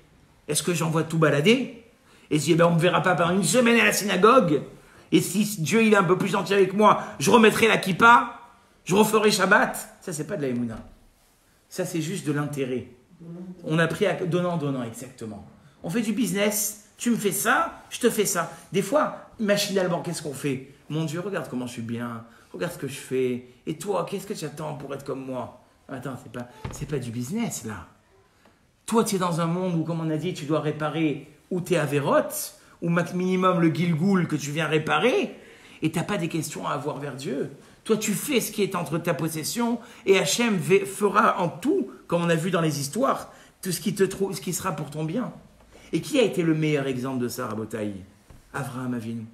Est-ce que j'envoie tout balader? Et si on ne me verra pas pendant une semaine à la synagogue? Et si Dieu il est un peu plus gentil avec moi, je remettrai la kippa, je referai Shabbat? Ça c'est pas de la Emouna. Ça c'est juste de l'intérêt. On a pris à donnant, exactement. On fait du business. Tu me fais ça, je te fais ça. Des fois, machinalement, qu'est-ce qu'on fait? Mon Dieu, regarde comment je suis bien. Regarde ce que je fais. Et toi, qu'est-ce que tu attends pour être comme moi? Attends, c'est pas du business, là. Toi, tu es dans un monde où, comme on a dit, tu dois réparer ou tes avérotes, ou minimum le Gilgoul que tu viens réparer, et tu n'as pas des questions à avoir vers Dieu. Toi, tu fais ce qui est entre ta possession, et Hachem fera en tout, comme on a vu dans les histoires, tout ce qui sera pour ton bien. Et qui a été le meilleur exemple de ça, Rabotaï? Avraham Avinu.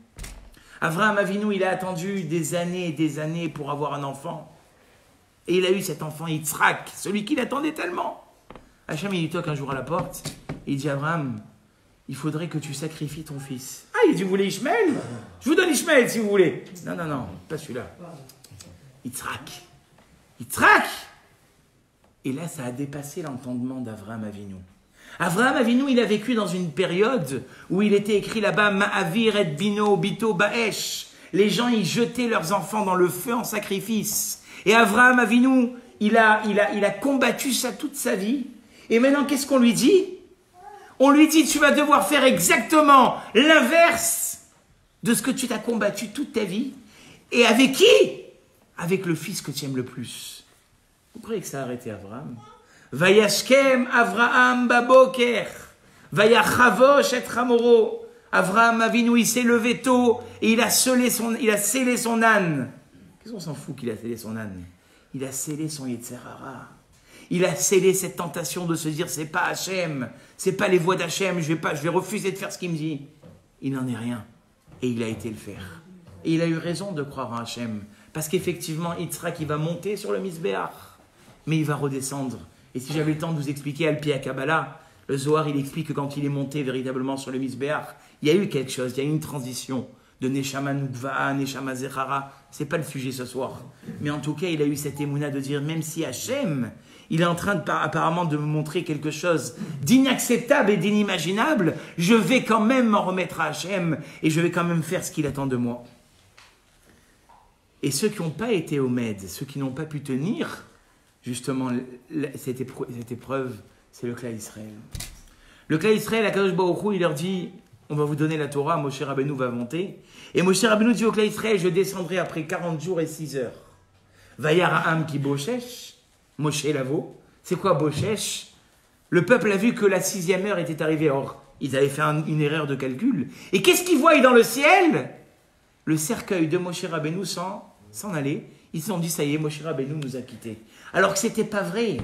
Avraham Avinu, il a attendu des années et des années pour avoir un enfant. Et il a eu cet enfant Yitzhak, celui qu'il attendait tellement. Hachem, il lui toque un jour à la porte, et il dit, Abraham, il faudrait que tu sacrifies ton fils. Ah, il dit, vous voulez Ishmaël? Je vous donne Ishmaël si vous voulez. Non, pas celui-là. Yitzhak. Et là, ça a dépassé l'entendement d'Avraham Avinu. Avraham Avinu, il a vécu dans une période où il était écrit là-bas Ma'avir et bino bito ba'esh. Les gens, ils jetaient leurs enfants dans le feu en sacrifice. Et Avraham Avinu, il a combattu ça toute sa vie. Et maintenant, qu'est-ce qu'on lui dit? On lui dit, tu vas devoir faire exactement l'inverse de ce que tu t'as combattu toute ta vie. Et avec qui? Avec le fils que tu aimes le plus. Vous croyez que ça a arrêté Avraham? Vayashkem Avraham baboker, Vayachavosh et Hamoro. Avraham Avinu, il s'est levé tôt et il a scellé son âne. Qu'est-ce qu'on s'en fout qu'il a scellé son âne? Il a scellé son Yetzer Hara. Il a scellé cette tentation de se dire c'est pas Hachem, c'est pas les voies d'Hachem, je vais refuser de faire ce qu'il me dit. Il n'en est rien et il a été le faire. Et il a eu raison de croire en Hachem parce qu'effectivement Yitzhak il va monter sur le Misbéach, mais il va redescendre. Et si j'avais le temps de vous expliquer Al-Pi à Kabbalah, le Zohar, il explique que quand il est monté véritablement sur le Misbéach, il y a eu quelque chose, il y a eu une transition de Neshama Nukva, Neshama Zechara. C'est pas le sujet ce soir. Mais en tout cas, il a eu cette émouna de dire, même si Hachem, il est en train apparemment de me montrer quelque chose d'inacceptable et d'inimaginable, je vais quand même m'en remettre à Hachem et je vais quand même faire ce qu'il attend de moi. Et ceux qui n'ont pas été au Med, ceux qui n'ont pas pu tenir, justement, cette épreuve, c'est le Klal Israël. Le Klal Israël, Akadosh Baruch Hu, il leur dit, on va vous donner la Torah, Moshe Rabbeinu va monter. Et Moshe Rabbeinu dit au Klal Israël, je descendrai après 40 jours et 6 heures. Vayara'am ki boshesh, Moshe Lavo. C'est quoi boshesh? Le peuple a vu que la 6e heure était arrivée. Or, ils avaient fait une erreur de calcul. Et qu'est-ce qu'ils voient dans le ciel? Le cercueil de Moshe Rabbeinu s'en aller. Ils se sont dit, ça y est, Moshe Rabbeinu nous a quittés. Alors que ce n'était pas vrai.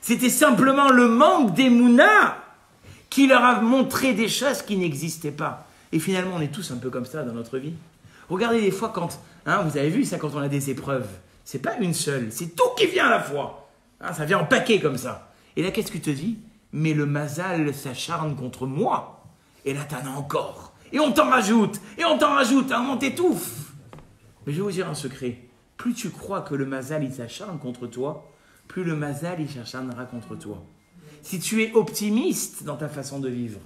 C'était simplement le manque d'Emouna qui leur a montré des choses qui n'existaient pas. Et finalement, on est tous un peu comme ça dans notre vie. Regardez des fois quand, vous avez vu ça quand on a des épreuves. C'est pas une seule, c'est tout qui vient à la fois. Ça vient en paquet comme ça. Et là, qu'est-ce que tu te dis? Mais le mazal s'acharne contre moi. Et là, t'en as encore. Et on t'en rajoute. Et on t'en rajoute. On t'étouffe. Mais je vais vous dire un secret. Plus tu crois que le mazal, il s'acharne contre toi, plus le mazal, il s'acharnera contre toi. Si tu es optimiste dans ta façon de vivre,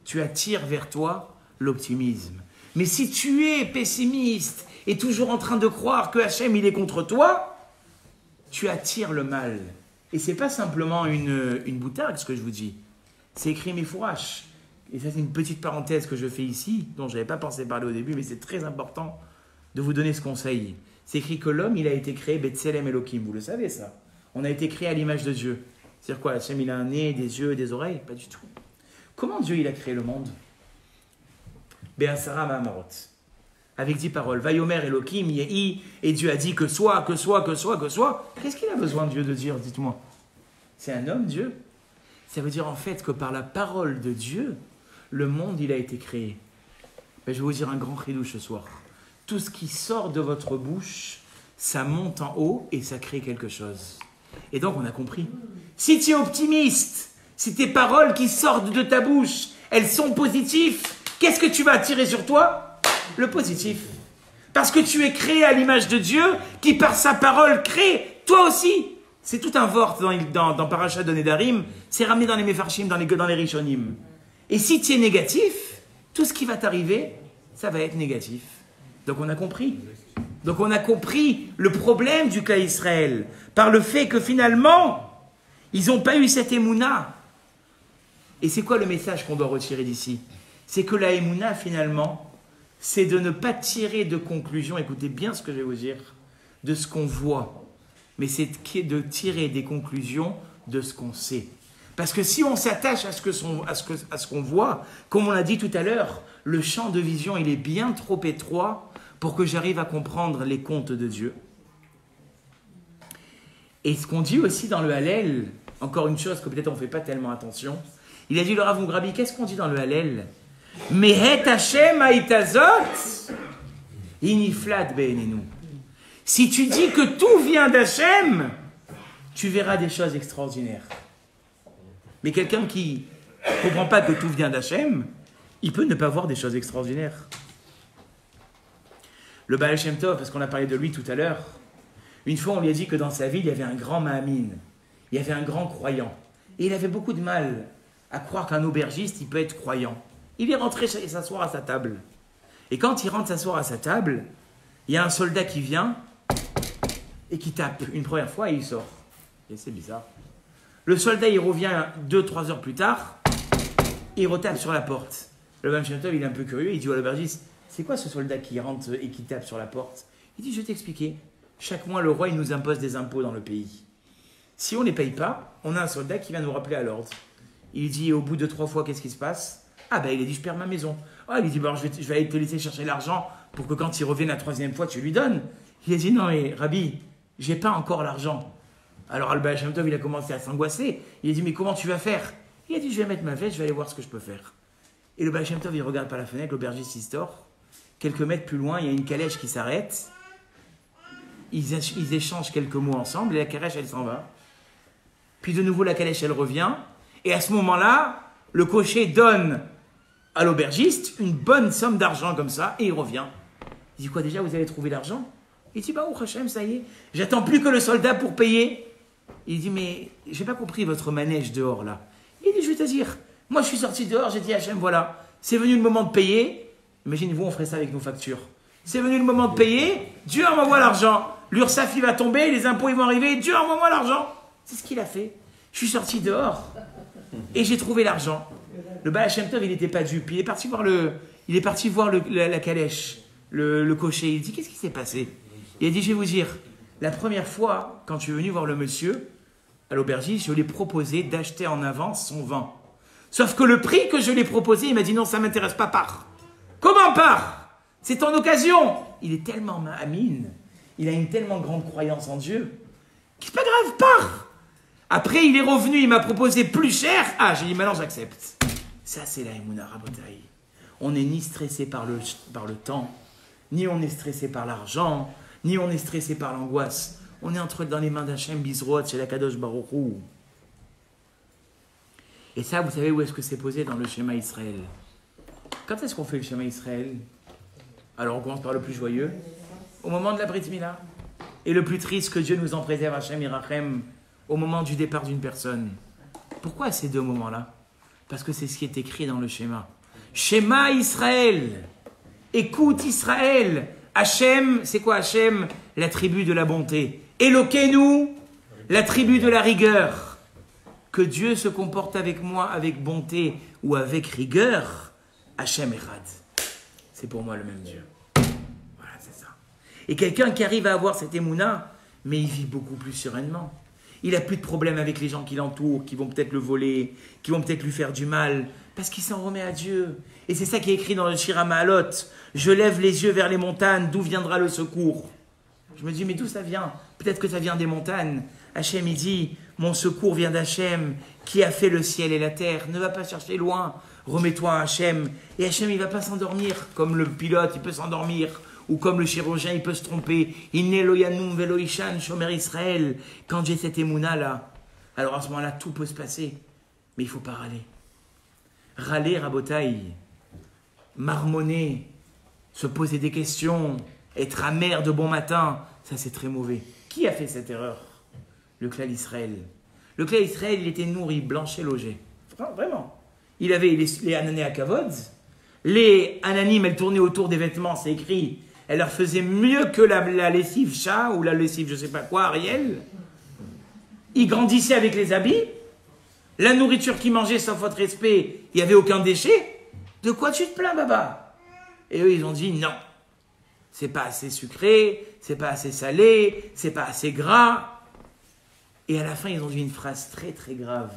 tu attires vers toi l'optimisme. Mais si tu es pessimiste et toujours en train de croire que Hachem il est contre toi, tu attires le mal. Et c'est pas simplement une boutade ce que je vous dis. C'est écrit Mefourash. Et ça c'est une petite parenthèse que je fais ici, dont je n'avais pas pensé parler au début, mais c'est très important de vous donner ce conseil. C'est écrit que l'homme il a été créé Betselem Elohim. Vous le savez ça. On a été créé à l'image de Dieu. C'est-à-dire quoi? Hachem il a un nez, des yeux, des oreilles? Pas du tout. Comment Dieu il a créé le monde? Be'asara ma'amarot. Avec 10 paroles. Vayomer Elohim Yehi. Et Dieu a dit que soit, que soit, que soit, que soit. Qu'est-ce qu'il a besoin Dieu de dire? Dites-moi. C'est un homme, Dieu? Ça veut dire en fait que par la parole de Dieu, le monde il a été créé. Ben, je vais vous dire un grand chidouche ce soir. Tout ce qui sort de votre bouche, ça monte en haut et ça crée quelque chose. Et donc on a compris. Si tu es optimiste, si tes paroles qui sortent de ta bouche, elles sont positives, qu'est-ce que tu vas attirer sur toi? Le positif. Parce que tu es créé à l'image de Dieu, qui par sa parole crée toi aussi. C'est tout un vort dans Parashat de Nedarim, c'est ramené dans les Mefarshim, dans les Rishonim. Et si tu es négatif, tout ce qui va t'arriver, ça va être négatif. Donc on a compris. Donc on a compris le problème du cas Israël, par le fait que finalement, ils n'ont pas eu cette émouna. Et c'est quoi le message qu'on doit retirer d'ici? C'est que la émouna, finalement, c'est de ne pas tirer de conclusion, écoutez bien ce que je vais vous dire, de ce qu'on voit, mais c'est de tirer des conclusions de ce qu'on sait. Parce que si on s'attache à ce qu'on voit, comme on l'a dit tout à l'heure, le champ de vision, il est bien trop étroit pour que j'arrive à comprendre les contes de Dieu. Et ce qu'on dit aussi dans le Hallel, encore une chose que peut-être on ne fait pas tellement attention, il a dit le Rav Mugrabi, qu'est-ce qu'on dit dans le Hallel? Mehet Hashem haitazot iniflat be'enenu. Si tu dis que tout vient d'Hachem, tu verras des choses extraordinaires. Mais quelqu'un qui ne comprend pas que tout vient d'Hachem, il peut ne pas voir des choses extraordinaires. Le Baal Shem Tov, parce qu'on a parlé de lui tout à l'heure, une fois on lui a dit que dans sa vie, il y avait un grand Mahamin, il y avait un grand croyant. Et il avait beaucoup de mal à croire qu'un aubergiste, il peut être croyant. Il est rentré s'asseoir à sa table. Et quand il rentre s'asseoir à sa table, il y a un soldat qui vient et qui tape une première fois et il sort. Et c'est bizarre. Le soldat, il revient 2-3 heures plus tard, il retape sur la porte. Le Baal Shem Tov, il est un peu curieux, il dit à l'aubergiste, c'est quoi ce soldat qui rentre et qui tape sur la porte? Il dit, je vais t'expliquer. Chaque mois, le roi, il nous impose des impôts dans le pays. Si on ne les paye pas, on a un soldat qui vient nous rappeler à l'ordre. Il dit, au bout de 3 fois, qu'est-ce qui se passe? Ah ben, il a dit, je perds ma maison. Ah, il dit, bon, je vais aller te laisser chercher l'argent pour que quand il revienne la 3e fois, tu lui donnes. Il a dit, non, mais Rabbi, j'ai pas encore l'argent. Alors, le Baal Shem Tov, il a commencé à s'angoisser. Il a dit, mais comment tu vas faire? Il a dit, je vais mettre ma veste, je vais aller voir ce que je peux faire. Et le Baal Shem Tov, il regarde par la fenêtre, l'aubergiste, il sort. Quelques mètres plus loin, il y a une calèche qui s'arrête. Ils échangent quelques mots ensemble et la calèche, elle s'en va. Puis de nouveau, la calèche, elle revient. Et à ce moment-là, le cocher donne à l'aubergiste une bonne somme d'argent comme ça et il revient. Il dit, quoi déjà, vous avez trouvé l'argent? Il dit, bah, oh Hachem, ça y est, j'attends plus que le soldat pour payer. Il dit, mais j'ai pas compris votre manège dehors là. Il dit, je vais te dire, moi je suis sorti dehors, j'ai dit, Hachem, voilà, c'est venu le moment de payer. Imaginez-vous, on ferait ça avec nos factures. C'est venu le moment de payer, Dieu envoie l'argent. L'URSSAF, il va tomber, les impôts, ils vont arriver, Dieu envoie l'argent. C'est ce qu'il a fait. Je suis sorti dehors et j'ai trouvé l'argent. Le Baal Shem Tov, il n'était pas dupe. Il est parti voir la calèche, le cocher. Il dit, qu'est-ce qui s'est passé? Il a dit, je vais vous dire, la première fois, quand je suis venu voir le monsieur à l'aubergiste, je lui ai proposé d'acheter en avance son vin. Sauf que le prix que je lui ai proposé, il m'a dit, non, ça ne m'intéresse pas, pars. Comment pars? C'est ton occasion. Il est tellement amine, il a une tellement grande croyance en Dieu, c'est pas grave, pars. Après, il est revenu, il m'a proposé plus cher. Ah, j'ai dit, maintenant j'accepte. Ça, c'est la Emouna Rabotai. On n'est ni stressé par le temps, ni on est stressé par l'argent, ni on est stressé par l'angoisse. On est dans les mains d'Hachem Bizroat, chez la Kadosh Baruch Hu. Et ça, vous savez où est-ce que c'est posé dans le schéma Israël? Quand est-ce qu'on fait le schéma Israël? Alors on commence par le plus joyeux, au moment de la Brit Mila. Et le plus triste, que Dieu nous en préserve, Hachem Irachem, au moment du départ d'une personne. Pourquoi ces deux moments-là? Parce que c'est ce qui est écrit dans le schéma. Schéma Israël. Écoute Israël. Hachem, c'est quoi Hachem? La tribu de la bonté. Éloquez-nous, la tribu de la rigueur. Que Dieu se comporte avec moi avec bonté ou avec rigueur, Hachem Echad. C'est pour moi le même Dieu. Voilà, c'est ça. Et quelqu'un qui arrive à avoir cette émouna, mais il vit beaucoup plus sereinement. Il n'a plus de problème avec les gens qui l'entourent, qui vont peut-être le voler, qui vont peut-être lui faire du mal, parce qu'il s'en remet à Dieu. Et c'est ça qui est écrit dans le Shira Ma'alot. Je lève les yeux vers les montagnes, d'où viendra le secours? Je me dis, mais d'où ça vient? Peut-être que ça vient des montagnes. Hachem, il dit, mon secours vient d'Hachem, qui a fait le ciel et la terre. Ne va pas chercher loin, remets-toi à Hachem. Et Hachem, il ne va pas s'endormir, comme le pilote, il peut s'endormir. Ou comme le chirurgien, il peut se tromper. Inne lo yanum velo ishan shomer Israël. Quand j'ai cette émouna là, alors à ce moment-là, tout peut se passer. Mais il ne faut pas râler. Râler, rabotaï, marmonner, se poser des questions, être amer de bon matin, ça c'est très mauvais. Qui a fait cette erreur? Le clan Israël. Le clan Israël, il était nourri, blanché, logé. Vraiment. Il avait les ananées à kavod. Les ananim, elles tournaient autour des vêtements, c'est écrit. Elle leur faisait mieux que la lessive chat ou la lessive je sais pas quoi, Ariel. Ils grandissaient avec les habits. La nourriture qu'ils mangeaient, sans faute respect, il n'y avait aucun déchet. De quoi tu te plains, Baba? Et eux, ils ont dit non. C'est pas assez sucré, c'est pas assez salé, c'est pas assez gras. Et à la fin, ils ont dit une phrase très très grave.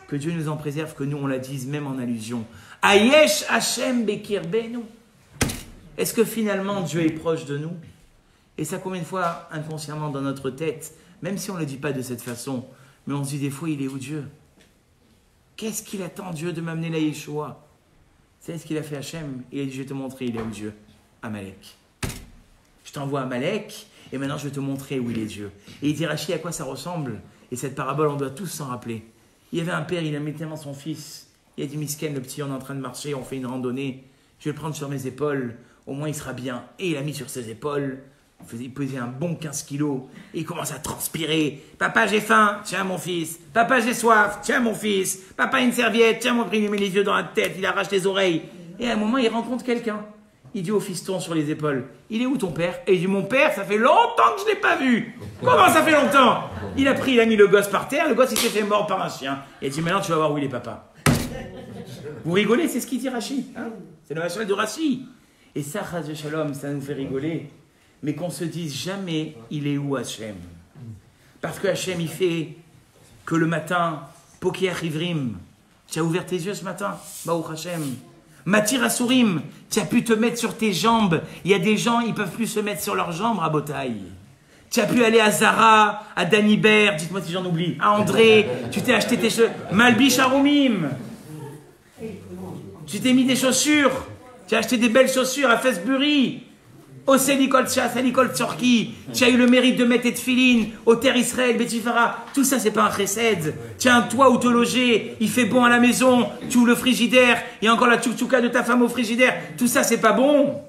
Que Dieu nous en préserve, que nous on la dise même en allusion. Ayesh Hashem Bekirbenu. Est-ce que finalement Dieu est proche de nous? Et ça, combien de fois inconsciemment dans notre tête, même si on ne le dit pas de cette façon, mais on se dit des fois, il est où Dieu? Qu'est-ce qu'il attend Dieu de m'amener la Yeshua? C'est ce qu'il a fait Hachem. Il a dit, je vais te montrer, il est où Dieu? Amalek. Je t'envoie Amalek, et maintenant je vais te montrer où il est Dieu. Et il dit, Rachi, à quoi ça ressemble? Et cette parabole, on doit tous s'en rappeler. Il y avait un père, il aimait tellement son fils. Il a dit, Misken, le petit, on est en train de marcher, on fait une randonnée. Je vais le prendre sur mes épaules, au moins il sera bien. Et il a mis sur ses épaules, il pesait un bon 15 kilos. Et il commence à transpirer. Papa, j'ai faim, tiens mon fils. Papa, j'ai soif, tiens mon fils. Papa, une serviette, tiens mon fils. Il met les yeux dans la tête, il arrache les oreilles. Et à un moment, il rencontre quelqu'un. Il dit au fiston sur les épaules, il est où ton père? Et il dit, mon père, ça fait longtemps que je ne l'ai pas vu. Comment ça fait longtemps? Il a mis le gosse par terre, le gosse il s'est fait mort par un chien. Il a dit, maintenant tu vas voir où il est papa. Vous rigolez, c'est ce qu'il dit Rachi. Hein, c'est le machal de Rachi. Et ça, Chaz de Shalom, ça nous fait rigoler. Mais qu'on se dise jamais, il est où Hachem? Parce que Hachem, il fait que le matin, Pokiach Ivrim, tu as ouvert tes yeux ce matin, Baruch Hachem. Matir Asurim, tu as pu te mettre sur tes jambes. Il y a des gens, ils ne peuvent plus se mettre sur leurs jambes à Botaï. Tu as pu aller à Zara, à Danibert, dites-moi si j'en oublie, à André, tu t'es acheté tes cheveux, Malbish Arumim. Tu t'es mis des chaussures, tu as acheté des belles chaussures à Fesbury, au Selikol Tcha, Selikol Tsorki, tu as eu le mérite de mettre tes tefilines, au Terre Israël, Betifara. Tout ça, c'est pas un chesed. Tu as un toit où te loger, il fait bon à la maison, tu ouvres le frigidaire, il y a encore la tchouk-tchouka de ta femme au frigidaire. Tout ça, c'est pas bon.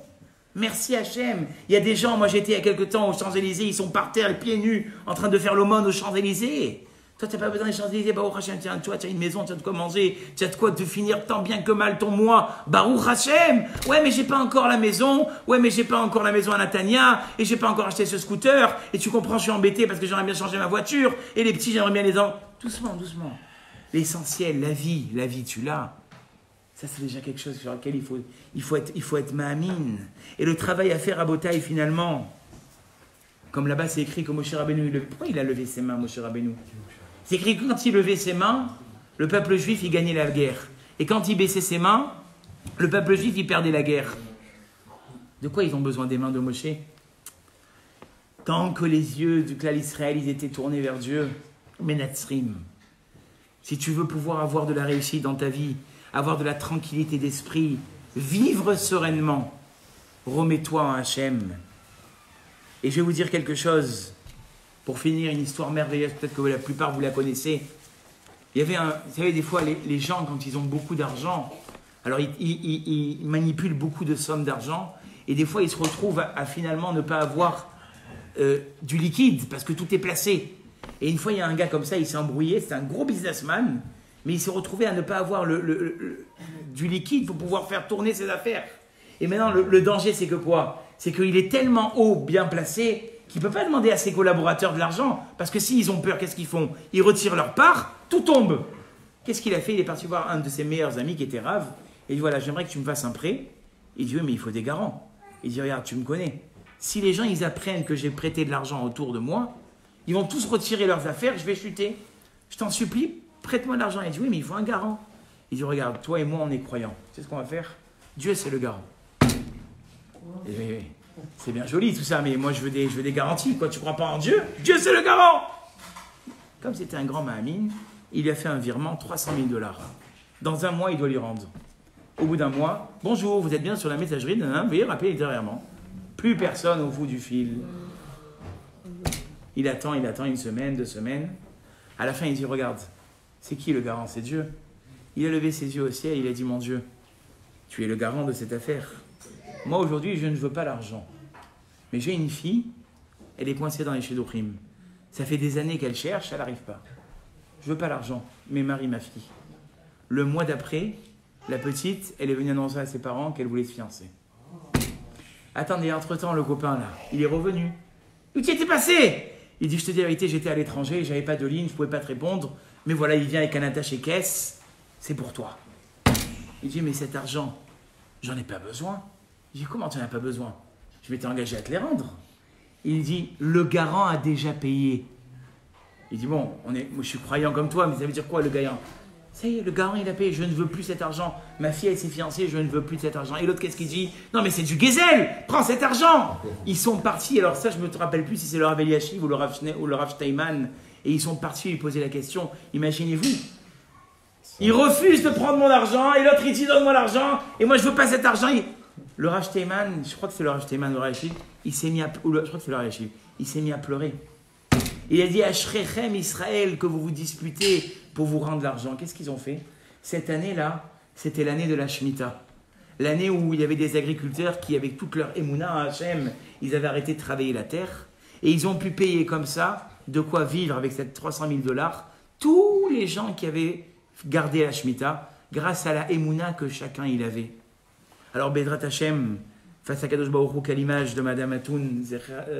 Merci Hachem. Il y a des gens, moi j'étais il y a quelque temps aux Champs-Élysées, ils sont par terre, les pieds nus, en train de faire l'aumône aux Champs-Élysées. Toi, tu n'as pas besoin des Champs-Élysées, Baruch Hashem, tiens, toi, tu as une maison, tu as de quoi manger, tu as de quoi te finir tant bien que mal ton mois, Baruch Hashem. Ouais, mais j'ai pas encore la maison, ouais, mais j'ai pas encore la maison à Natania, et j'ai pas encore acheté ce scooter, et tu comprends, je suis embêté parce que j'aimerais bien changer ma voiture, et les petits, j'aimerais bien les enfants. Doucement, doucement. L'essentiel, la vie, tu l'as. Ça, c'est déjà quelque chose sur lequel il faut être ma'amine. Et le travail à faire à Botaï, finalement, comme là-bas, c'est écrit que Moshe Rabbeinu, pourquoi il a levé ses mains, Moshe Rabbeinu? C'est écrit que quand il levait ses mains, le peuple juif, il gagnait la guerre. Et quand il baissait ses mains, le peuple juif, il perdait la guerre. De quoi ils ont besoin des mains de Moshe? Tant que les yeux du clan Israël, ils étaient tournés vers Dieu, Menatzrim. Si tu veux pouvoir avoir de la réussite dans ta vie, avoir de la tranquillité d'esprit, vivre sereinement, remets-toi en Hachem. Et je vais vous dire quelque chose. Pour finir, une histoire merveilleuse, peut-être que la plupart vous la connaissez. Il y avait vous savez, des fois, les gens, quand ils ont beaucoup d'argent, alors ils manipulent beaucoup de sommes d'argent, et des fois, ils se retrouvent à finalement ne pas avoir du liquide, parce que tout est placé. Et une fois, il y a un gars comme ça, il s'est embrouillé, c'est un gros businessman, mais il s'est retrouvé à ne pas avoir du liquide pour pouvoir faire tourner ses affaires. Et maintenant, le danger, c'est que quoi? C'est qu'il est tellement haut, bien placé, qu'il ne peut pas demander à ses collaborateurs de l'argent. Parce que s'ils ont peur, qu'est-ce qu'ils font? Ils retirent leur part, tout tombe. Qu'est-ce qu'il a fait? Il est parti voir un de ses meilleurs amis qui était Rav. Et il dit, voilà, j'aimerais que tu me fasses un prêt. Il dit, oui, mais il faut des garants. Il dit, regarde, tu me connais. Si les gens, ils apprennent que j'ai prêté de l'argent autour de moi, ils vont tous retirer leurs affaires, je vais chuter. Je t'en supplie, prête-moi de l'argent. Il dit, oui, mais il faut un garant. Il dit, regarde, toi et moi, on est croyants. Tu sais ce qu'on va faire? Dieu, c'est le garant. Et oui, c'est bien joli tout ça, mais moi, je veux des garanties. Quoi, tu ne crois pas en Dieu? Dieu, c'est le garant. Comme c'était un grand mahamine, il lui a fait un virement, 300 000 $. Dans un mois, il doit lui rendre. Au bout d'un mois, bonjour, vous êtes bien sur la messagerie, veuillez rappeler ultérieurement. Plus personne au bout du fil. Il attend une semaine, 2 semaines. À la fin, il dit, regarde, c'est qui le garant? C'est Dieu. Il a levé ses yeux au ciel, il a dit, mon Dieu, tu es le garant de cette affaire. Moi, aujourd'hui, je ne veux pas l'argent. Mais j'ai une fille, elle est coincée dans les shidduchim. Ça fait des années qu'elle cherche, elle n'arrive pas. Je veux pas l'argent, mais marie ma fille. Le mois d'après, la petite, elle est venue annoncer à ses parents qu'elle voulait se fiancer. Attendez, entre-temps, le copain, là, il est revenu. Où tu étais passé? Il dit, je te dis la vérité, j'étais à l'étranger, j'avais pas de ligne, je pouvais pas te répondre. Mais voilà, il vient avec un attaché caisse, c'est pour toi. Il dit, mais cet argent, j'en ai pas besoin. Je dis, comment tu n'en as pas besoin? Je m'étais engagé à te les rendre. Il dit, le garant a déjà payé. Il dit, bon, moi je suis croyant comme toi, mais ça veut dire quoi le garant? Ça y est, le garant il a payé, je ne veux plus cet argent. Ma fille elle s'est fiancée, je ne veux plus de cet argent. Et l'autre qu'est-ce qu'il dit? Non mais c'est du Gezel, prends cet argent. Ils sont partis, alors ça je ne me rappelle plus si c'est le Rav Eliashiv ou le Rav Steinman. Et ils sont partis lui poser la question, imaginez-vous. Il refuse de prendre mon argent et l'autre il dit donne-moi l'argent et moi je veux pas cet argent. Le Rav Steinman, je crois que c'est le Rav Steinman, le Rav Eliashiv, il s'est mis à pleurer. Il a dit Ashrechem Israël que vous vous disputez pour vous rendre l'argent. Qu'est-ce qu'ils ont fait? Cette année-là, c'était l'année de la Shemitah. L'année où il y avait des agriculteurs qui, avec toute leur émouna à Hachem, ils avaient arrêté de travailler la terre. Et ils ont pu payer comme ça de quoi vivre avec ces 300 000 $. Tous les gens qui avaient gardé la Shemitah grâce à la émouna que chacun il avait. Alors Bedrat Hachem, face à Kadosh Baruch Hu, qu'à l'image de Madame Atoun,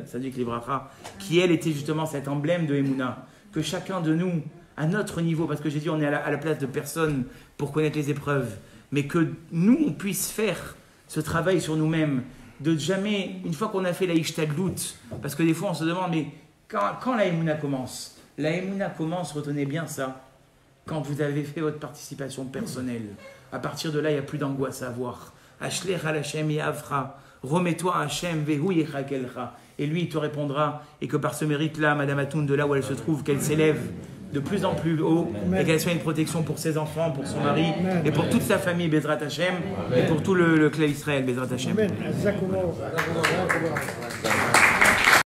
Tzadik Libracha, qui elle était justement cet emblème de Emouna, que chacun de nous, à notre niveau, parce que j'ai dit on est à la place de personne pour connaître les épreuves, mais que nous on puisse faire ce travail sur nous-mêmes, de jamais, une fois qu'on a fait la Ishtadlut, parce que des fois on se demande, mais quand la Emouna commence? La Emouna commence, retenez bien ça, quand vous avez fait votre participation personnelle. À partir de là, il n'y a plus d'angoisse à avoir. Ashlech al Hashem Yavra, remets-toi à Hashem, Vehu Yechakelcha. Et lui, il te répondra. Et que par ce mérite-là, Madame Atoun, de là où elle se trouve, qu'elle s'élève de plus en plus haut, et qu'elle soit une protection pour ses enfants, pour son mari, et pour toute sa famille, Bezrat Hashem, et pour tout le clan Israël, Bezrat Hashem.